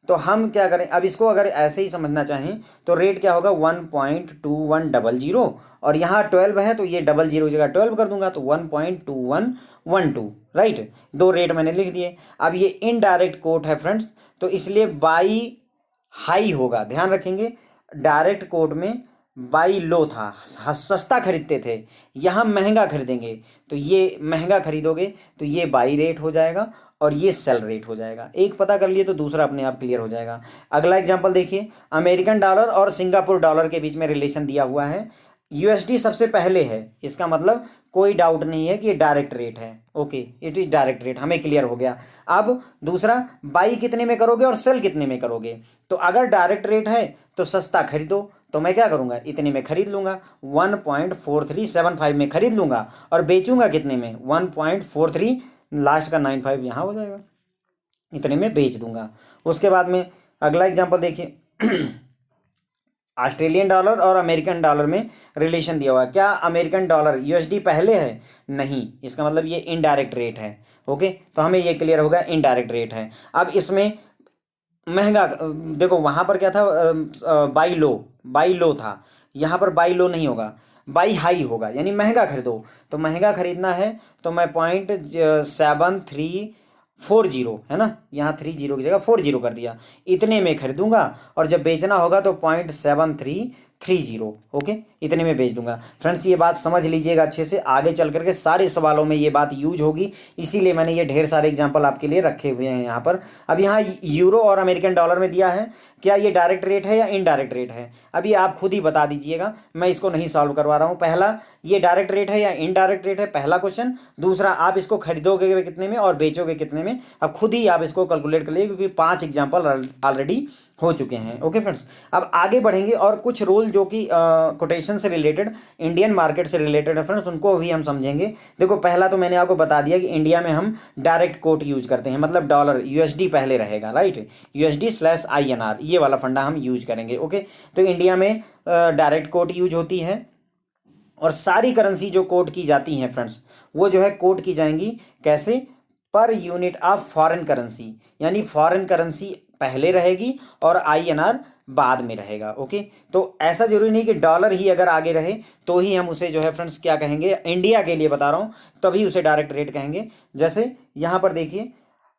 Speaker 1: तो हम क्या करें, अब इसको अगर ऐसे ही समझना चाहें तो रेट क्या होगा, 1.2100, और यहाँ 12 है तो ये 00 की जगह 12 कर दूंगा, तो 1.2112, राइट, दो रेट मैंने लिख दिए। अब ये इनडायरेक्ट कोट है फ्रेंड्स, तो इसलिए बाई हाई होगा, ध्यान रखेंगे, डायरेक्ट कोट में बाई लो था, सस्ता खरीदते थे, यहाँ महंगा खरीदेंगे, तो ये महंगा खरीदोगे तो ये बाई रेट हो जाएगा और ये सेल रेट हो जाएगा। एक पता कर लिए तो दूसरा अपने आप क्लियर हो जाएगा। अगला एग्जांपल देखिए, अमेरिकन डॉलर और सिंगापुर डॉलर के बीच में रिलेशन दिया हुआ है, यूएसडी सबसे पहले है, इसका मतलब कोई डाउट नहीं है कि ये डायरेक्ट रेट है। Okay, it is direct rate, हमें क्लियर हो गया। अब दूसरा, बाई कितने में करोगे और सेल कितने में करोगे, तो अगर डायरेक्ट रेट है तो सस्ता खरीदो, तो मैं क्या करूंगा, इतने में खरीद लूंगा, 1.4375 में खरीद लूंगा, और बेचूंगा कितने में, 1.43, लास्ट का 95 यहाँ हो जाएगा, इतने में बेच दूंगा। उसके बाद में अगला एग्जांपल देखिए, ऑस्ट्रेलियन डॉलर और अमेरिकन डॉलर में रिलेशन दिया हुआ है। क्या अमेरिकन डॉलर यूएसडी पहले है, नहीं, इसका मतलब ये इनडायरेक्ट रेट है। ओके, तो हमें ये क्लियर होगा, इनडायरेक्ट रेट है। अब इसमें महंगा, देखो वहाँ पर क्या था, बाई लो था, यहाँ पर बाई लो नहीं होगा, बाई हाई होगा, यानी महंगा खरीदो, तो महंगा खरीदना है तो मैं 0.7340, है ना, यहाँ 30 की जगह 40 कर दिया, इतने में खरीदूंगा, और जब बेचना होगा तो 0.7330, ओके, इतने में बेच दूंगा। फ्रेंड्स, ये बात समझ लीजिएगा अच्छे से, आगे चल करके सारे सवालों में ये बात यूज होगी, इसीलिए मैंने ये ढेर सारे एग्जांपल आपके लिए रखे हुए हैं यहाँ पर। अब यहाँ यूरो और अमेरिकन डॉलर में दिया है, क्या ये डायरेक्ट रेट है या इनडायरेक्ट रेट है, अभी आप खुद ही बता दीजिएगा, मैं इसको नहीं सॉल्व करवा रहा हूँ। पहला, ये डायरेक्ट रेट है या इनडायरेक्ट रेट है, पहला क्वेश्चन। दूसरा, आप इसको खरीदोगे कितने में और बेचोगे कितने में, अब खुद ही आप इसको कैलकुलेट कर लीजिए, क्योंकि 5 एग्जाम्पल ऑलरेडी हो चुके हैं। ओके फ्रेंड्स, अब आगे बढ़ेंगे और कुछ रूल जो कि कोटेशन से रिलेटेड, इंडियन मार्केट से रिलेटेड है फ्रेंड्स, उनको भी हम समझेंगे। देखो, पहला तो मैंने आपको बता दिया कि इंडिया में हम डायरेक्ट कोट यूज करते हैं, मतलब डॉलर यूएसडी पहले रहेगा, राइट, USD/INR, ये वाला फंडा हम यूज करेंगे। ओके, तो इंडिया में डायरेक्ट कोट यूज होती है, और सारी करेंसी जो कोट की जाती हैं फ्रेंड्स, वो जो है कोट की जाएंगी कैसे, per unit of foreign currency, यानी फॉरेन करेंसी पहले रहेगी और INR बाद में रहेगा। ओके, तो ऐसा जरूरी नहीं कि डॉलर ही अगर आगे रहे तो ही हम उसे जो है फ्रेंड्स क्या कहेंगे, इंडिया के लिए बता रहा हूँ, तभी उसे डायरेक्ट रेट कहेंगे। जैसे यहाँ पर देखिए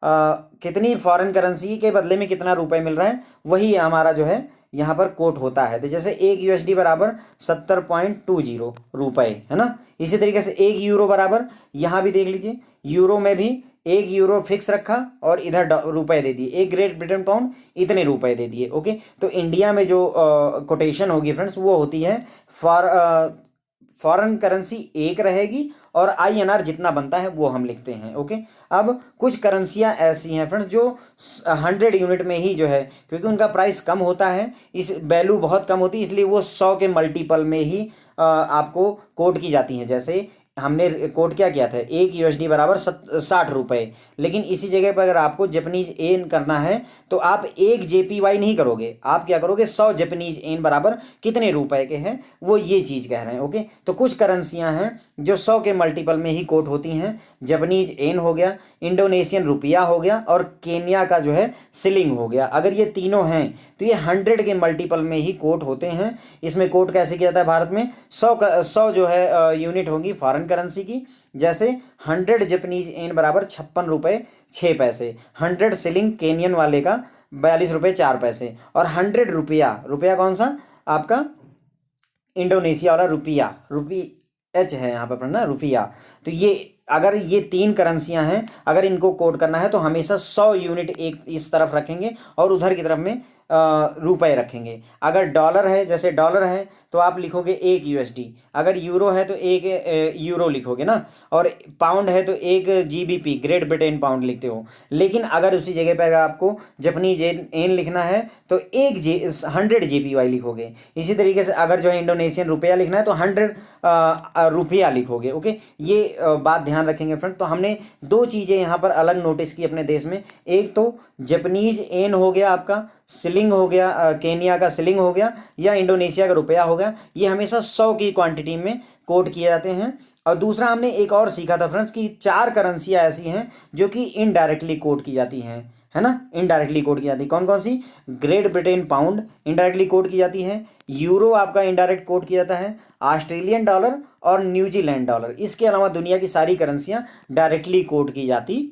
Speaker 1: कितनी फॉरेन करेंसी के बदले में कितना रुपए मिल रहा है, वही हमारा जो है यहाँ पर कोट होता है। तो जैसे 1 USD बराबर 70.20 रुपए, है ना। इसी तरीके से 1 यूरो बराबर, यहाँ भी देख लीजिए, यूरो में भी 1 यूरो फिक्स रखा और इधर रुपए दे दिए, 1 ग्रेट ब्रिटेन पाउंड इतने रुपए दे दिए। ओके, तो इंडिया में जो कोटेशन होगी फ्रेंड्स वो होती है फॉरेन करेंसी एक रहेगी और INR जितना बनता है वो हम लिखते हैं। ओके, अब कुछ करेंसियां ऐसी हैं फ्रेंड्स जो 100 यूनिट में ही जो है, क्योंकि उनका प्राइस कम होता है, इस वैल्यू बहुत कम होती है, इसलिए वो 100 के मल्टीपल में ही आपको कोट की जाती हैं। जैसे हमने कोट क्या किया था, 1 USD बराबर 60 रुपये, लेकिन इसी जगह पर अगर आपको जापानीज येन करना है तो आप 1 JPY नहीं करोगे, आप क्या करोगे, 100 जापानीज येन बराबर कितने रुपए के हैं, वो ये चीज़ कह रहे हैं। ओके, तो कुछ करेंसियां हैं जो 100 के मल्टीपल में ही कोट होती हैं। जापानीज येन हो गया, इंडोनेशियन रुपया हो गया और केन्या का जो है शिलिंग हो गया। अगर ये तीनों हैं तो ये 100 के मल्टीपल में ही कोट होते हैं। इसमें कोट कैसे किया जाता है, भारत में 100 जो है यूनिट होगी फॉरेन करेंसी की। जैसे 100 जापानीज येन बराबर 56 रुपये 6 पैसे, 100 शिलिंग केनियन वाले का 42 रुपये 4 पैसे, और 100 रुपया कौन सा आपका, इंडोनेशिया वाला रुपया, रुपी है यहाँ पर ना, रुपया। तो ये अगर ये 3 करेंसियां हैं, अगर इनको कोड करना है तो हमेशा 100 यूनिट एक इस तरफ रखेंगे और उधर की तरफ में रुपए रखेंगे। अगर डॉलर है, जैसे डॉलर है तो आप लिखोगे 1 USD, अगर यूरो है तो 1 यूरो लिखोगे ना, और पाउंड है तो 1 GBP ग्रेट ब्रिटेन पाउंड लिखते हो। लेकिन अगर उसी जगह पर आपको जापानीज येन लिखना है तो 100 JPY लिखोगे। इसी तरीके से अगर जो है इंडोनेशियन रुपया लिखना है तो 100 रुपया लिखोगे। ओके, ये बात ध्यान रखेंगे फ्रेंड। तो हमने 2 चीज़ें यहाँ पर अलग नोटिस की अपने देश में, एक तो जापानीज येन हो गया आपका, शिलिंग हो गया, केनिया का शिलिंग हो गया, या इंडोनेशिया का रुपया हो गया, ये हमेशा 100 की क्वांटिटी में कोट किए जाते हैं। और दूसरा हमने एक और सीखा था फ्रेंड्स कि 4 करेंसियाँ ऐसी हैं जो कि इनडायरेक्टली कोट की जाती हैं, है ना, इनडायरेक्टली कोट की जाती है। कौन कौन सी, Great Britain pound indirectly quote की जाती है, यूरो आपका इनडायरेक्ट कोट किया जाता है, ऑस्ट्रेलियन डॉलर और न्यूजीलैंड डॉलर। इसके अलावा दुनिया की सारी करेंसियाँ डायरेक्टली कोट की जाती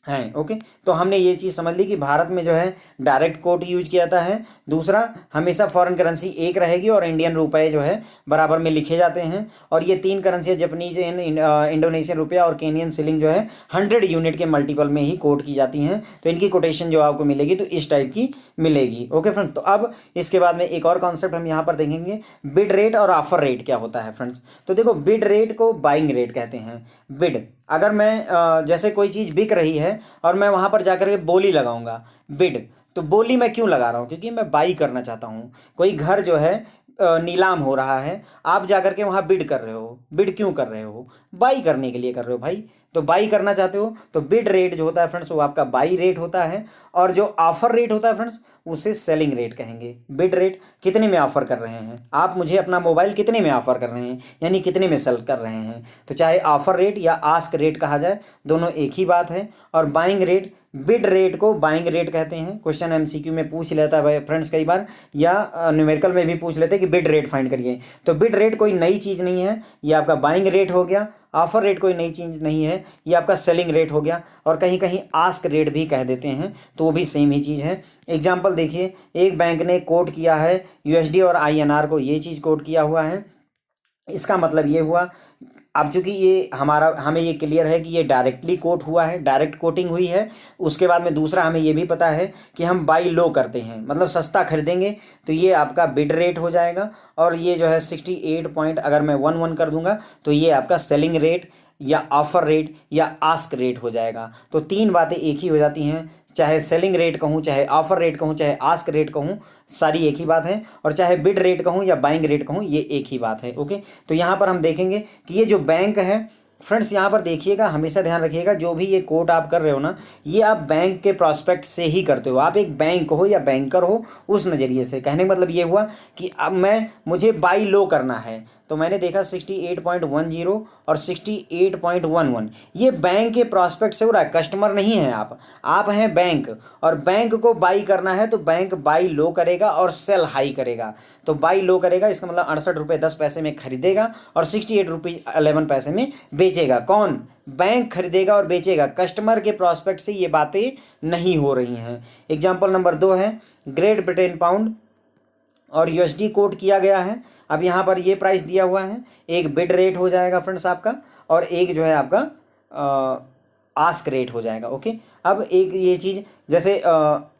Speaker 1: हैं। ओके, तो हमने ये चीज़ समझ ली कि भारत में जो है डायरेक्ट कोट यूज किया जाता है। दूसरा, हमेशा फॉरेन करेंसी एक रहेगी और इंडियन रुपए जो है बराबर में लिखे जाते हैं। और ये 3 currency Japanese yen, Indonesian rupiah और केनियन शिलिंग जो है 100 यूनिट के मल्टीपल में ही कोट की जाती हैं। तो इनकी कोटेशन जो आपको मिलेगी तो इस टाइप की मिलेगी। ओके फ्रेंड्स, तो अब इसके बाद में एक और कॉन्सेप्ट हम यहाँ पर देखेंगे, बिड रेट और ऑफर रेट क्या होता है फ्रेंड्स। तो देखो, बिड रेट को बाइंग रेट कहते हैं। बिड, अगर मैं जैसे कोई चीज़ बिक रही है और मैं वहाँ पर जाकर के बोली लगाऊंगा, बिड, तो बोली मैं क्यों लगा रहा हूँ, क्योंकि मैं बाई करना चाहता हूँ। कोई घर जो है नीलाम हो रहा है, आप जाकर के वहाँ बिड कर रहे हो। बिड क्यों कर रहे हो, बाई करने के लिए कर रहे हो भाई, तो बाई करना चाहते हो। तो बिड रेट जो होता है फ्रेंड्स वो आपका बाई रेट होता है, और जो ऑफर रेट होता है फ्रेंड्स उसे सेलिंग रेट कहेंगे। बिड रेट, कितने में ऑफर कर रहे हैं आप मुझे अपना मोबाइल, कितने में ऑफर कर रहे हैं, यानी कितने में सेल कर रहे हैं। तो चाहे ऑफर रेट या आस्क रेट कहा जाए, दोनों एक ही बात है। और बाइंग रेट, बिड रेट को बाइंग रेट कहते हैं। क्वेश्चन MCQ में पूछ लेता है भाई फ्रेंड्स कई बार, या न्यूमेरिकल में भी पूछ लेते हैं कि बिड रेट फाइंड करिए। तो बिड रेट कोई नई चीज़ नहीं है, ये आपका बाइंग रेट हो गया। ऑफर रेट कोई नई चीज़ नहीं है, ये आपका सेलिंग रेट हो गया। और कहीं कहीं आस्क रेट भी कह देते हैं, तो वो भी सेम ही चीज़ है। एग्जाम्पल देखिए, एक बैंक ने कोट किया है USD और INR को, ये चीज़ कोट किया हुआ है। इसका मतलब ये हुआ, अब चूंकि ये हमें ये क्लियर है कि ये डायरेक्टली कोट हुआ है, डायरेक्ट कोटिंग हुई है। उसके बाद में दूसरा हमें ये भी पता है कि हम बाई लो करते हैं, मतलब सस्ता खरीदेंगे, तो ये आपका बिड रेट हो जाएगा। और ये जो है 68 पॉइंट अगर मैं 11 कर दूंगा तो ये आपका सेलिंग रेट या ऑफर रेट या आस्क रेट हो जाएगा। तो 3 बातें एक ही हो जाती हैं, चाहे सेलिंग रेट कहूँ, चाहे ऑफर रेट कहूँ, चाहे आस्क रेट कहूँ, सारी एक ही बात है। और चाहे बिड रेट कहूँ या बाइंग रेट कहूँ, ये एक ही बात है। ओके, तो यहाँ पर हम देखेंगे कि ये जो बैंक है फ्रेंड्स, यहाँ पर देखिएगा, हमेशा ध्यान रखिएगा, जो भी ये कोट आप कर रहे हो ना, ये आप बैंक के प्रॉस्पेक्ट से ही करते हो। आप एक बैंक हो या बैंकर हो, उस नज़रिए से। कहने का मतलब ये हुआ कि अब मुझे बाई लो करना है, तो मैंने देखा 68.10 और 68.11। ये बैंक के प्रॉस्पेक्ट से हो रहा है, कस्टमर नहीं है आप हैं बैंक, और बैंक को बाई करना है तो बैंक बाई लो करेगा और सेल हाई करेगा। तो बाई लो करेगा, इसका मतलब 68 रुपये 10 पैसे में खरीदेगा और 68 रुपये 11 पैसे में बेचेगा। कौन? बैंक खरीदेगा और बेचेगा। कस्टमर के प्रॉस्पेक्ट से ये बातें नहीं हो रही हैं। एग्जाम्पल नंबर 2 है ग्रेट ब्रिटेन पाउंड और यूएसडी कोट किया गया है। अब यहाँ पर ये प्राइस दिया हुआ है, एक बिड रेट हो जाएगा फ्रेंड्स आपका, और एक जो है आपका आस्क रेट हो जाएगा। ओके, अब एक ये चीज़ जैसे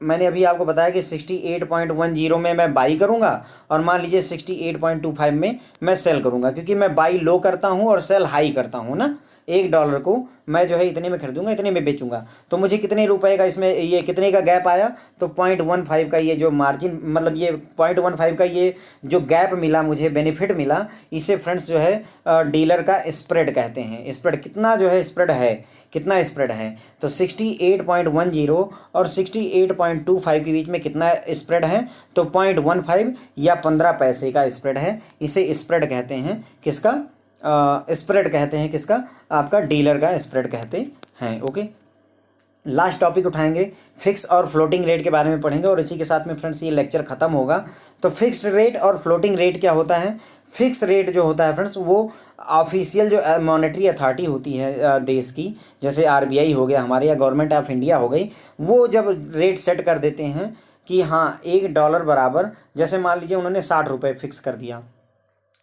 Speaker 1: मैंने अभी आपको बताया कि 68.10 में मैं बाई करूँगा और मान लीजिए 68.25 में मैं सेल करूँगा, क्योंकि मैं बाई लो करता हूँ और सेल हाई करता हूँ ना। $1 को मैं जो है इतने में खरीदूंगा, इतने में बेचूंगा, तो मुझे कितने रुपए का इसमें ये कितने का गैप आया, तो 0.15 का ये जो मार्जिन, मतलब ये 0.15 का ये जो गैप मिला, मुझे बेनिफिट मिला, इसे फ्रेंड्स जो है डीलर का स्प्रेड कहते हैं। स्प्रेड कितना जो है स्प्रेड है, कितना स्प्रेड है, तो 68.10 और 68.25 के बीच में कितना स्प्रेड है, तो 0.15 या 15 पैसे का स्प्रेड है। इसे स्प्रेड कहते हैं, किसका? स्प्रेड कहते हैं, किसका? आपका डीलर का स्प्रेड कहते हैं। ओके, लास्ट टॉपिक उठाएंगे, फिक्स और फ्लोटिंग रेट के बारे में पढ़ेंगे, और इसी के साथ में फ्रेंड्स ये लेक्चर खत्म होगा। तो फिक्स्ड रेट और फ्लोटिंग रेट क्या होता है? फिक्स रेट जो होता है फ्रेंड्स, वो ऑफिशियल जो मॉनेटरी अथॉरिटी होती है देश की, जैसे आरबीआई हो गया हमारे, या गवर्नमेंट ऑफ इंडिया हो गई, वो जब रेट सेट कर देते हैं कि हाँ $1 बराबर, जैसे मान लीजिए उन्होंने 60 रुपये फिक्स कर दिया,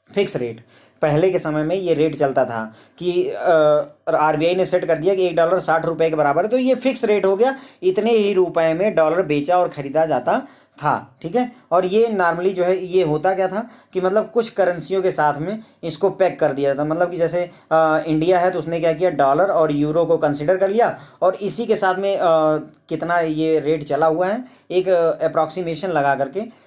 Speaker 1: फिक्स रेट। पहले के समय में ये रेट चलता था कि आरबीआई ने सेट कर दिया कि $1 60 रुपये के बराबर है, तो ये फिक्स रेट हो गया, इतने ही रुपए में डॉलर बेचा और ख़रीदा जाता था। ठीक है, और ये नॉर्मली जो है ये होता क्या था कि मतलब कुछ करेंसियों के साथ में इसको पैक कर दिया था, मतलब कि जैसे इंडिया है तो उसने क्या किया, डॉलर और यूरो को कंसिडर कर लिया, और इसी के साथ में कितना ये रेट चला हुआ है, एक अप्रॉक्सीमेशन लगा करके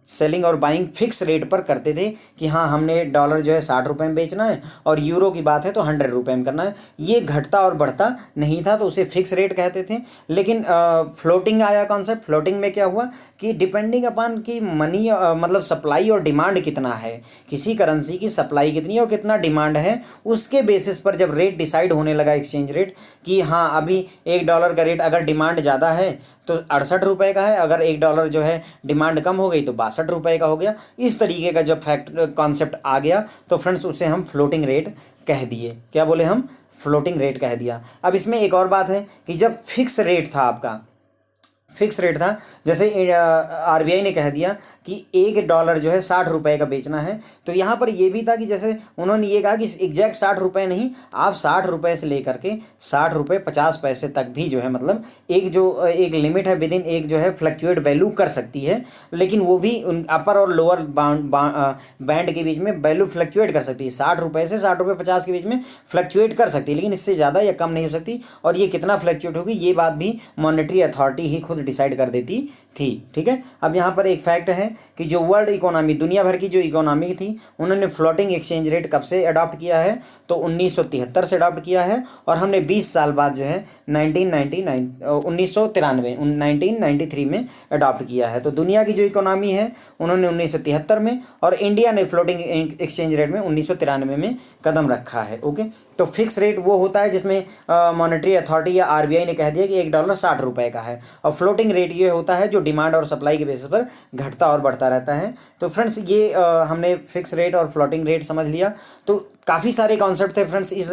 Speaker 1: सेलिंग और बाइंग फिक्स रेट पर करते थे कि हाँ हमने डॉलर जो है 60 रुपये में बेचना है, और यूरो की बात है तो 100 रुपये में करना है। ये घटता और बढ़ता नहीं था, तो उसे फिक्स रेट कहते थे। लेकिन फ्लोटिंग आया कॉन्सेप्ट। फ्लोटिंग में क्या हुआ कि डिपेंडिंग अपॉन की मनी मतलब सप्लाई और डिमांड कितना है, किसी करेंसी की सप्लाई कितनी है और कितना डिमांड है, उसके बेसिस पर जब रेट डिसाइड होने लगा एक्सचेंज रेट, कि हाँ अभी $1 का रेट अगर डिमांड ज़्यादा है तो 68 रुपये का है, अगर $1 जो है डिमांड कम हो गई तो 62 रुपये का हो गया। इस तरीके का जब कॉन्सेप्ट आ गया तो फ्रेंड्स उसे हम फ्लोटिंग रेट कह दिए। क्या बोले हम? फ्लोटिंग रेट कह दिया। अब इसमें एक और बात है कि जब फिक्स रेट था आपका, फिक्स रेट था, जैसे आरबीआई ने कह दिया कि $1 जो है 60 रुपये का बेचना है, तो यहाँ पर ये भी था कि जैसे उन्होंने ये कहा कि एग्जैक्ट 60 रुपये नहीं, आप 60 रुपये से लेकर के 60 रुपये 50 पैसे तक भी जो है, मतलब एक लिमिट है, विद इन एक जो है फ्लक्चुएट वैल्यू कर सकती है, लेकिन वो भी अपर और लोअर बैंड के बीच में वैल्यू फ्लक्चुएट कर सकती है। 60 रुपये से 60 रुपये 50 के बीच में फ्लक्चुएट कर सकती है, लेकिन इससे ज़्यादा या कम नहीं हो सकती। और ये कितना फ्लक्चुएट होगी ये बात भी मॉनेटरी अथॉरिटी ही खुद डिसाइड कर देती थी। ठीक है, अब यहाँ पर एक फैक्ट है कि जो वर्ल्ड इकोनॉमी, दुनिया भर की जो इकोनॉमी थी, उन्होंने फ्लोटिंग एक्सचेंज रेट कब से अडॉप्ट किया है, तो 1973 से अडॉप्ट किया है, और हमने 20 साल बाद जो है 1993 में अडॉप्ट किया है। तो दुनिया की जो इकोनॉमी है उन्होंने 1973 में, और इंडिया ने फ्लोटिंग एक्सचेंज रेट में 1993 में कदम रखा है। ओके, तो फिक्स रेट वो होता है जिसमें मॉनेटरी अथॉरिटी या आरबीआई ने कह दिया कि $1 60 रुपये का है, और फ्लोटिंग रेट ये होता है जो डिमांड और सप्लाई के बेसिस पर घटता और बढ़ता रहता है। तो फ्रेंड्स ये हमने फिक्स रेट और फ्लोटिंग रेट समझ लिया। तो काफ़ी सारे कॉन्सेप्ट थे फ्रेंड्स इस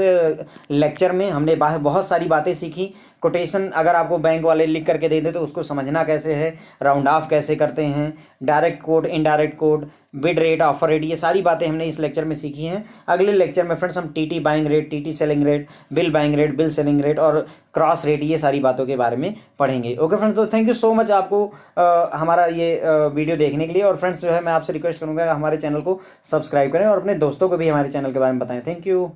Speaker 1: लेक्चर में, हमने बहुत सारी बातें सीखी। कोटेशन अगर आपको बैंक वाले लिख करके दे दे तो उसको समझना कैसे है, राउंड ऑफ कैसे करते हैं, direct code, indirect code, bid rate, offer rate, ये सारी बातें हमने इस लेक्चर में सीखी हैं। अगले लेक्चर में फ्रेंड्स हम TT buying rate, TT selling rate, bill buying rate, bill selling rate और क्रॉस रेट, ये सारी बातों के बारे में पढ़ेंगे। ओके फ्रेंड्स, तो थैंक यू सो मच आपको हमारा ये वीडियो देखने के लिए। और फ्रेंड्स जो है मैं आपसे रिक्वेस्ट करूँगा हमारे चैनल को सब्सक्राइब करें और अपने दोस्तों को भी हमारे चैनल के बारे में बताएं। Thank you.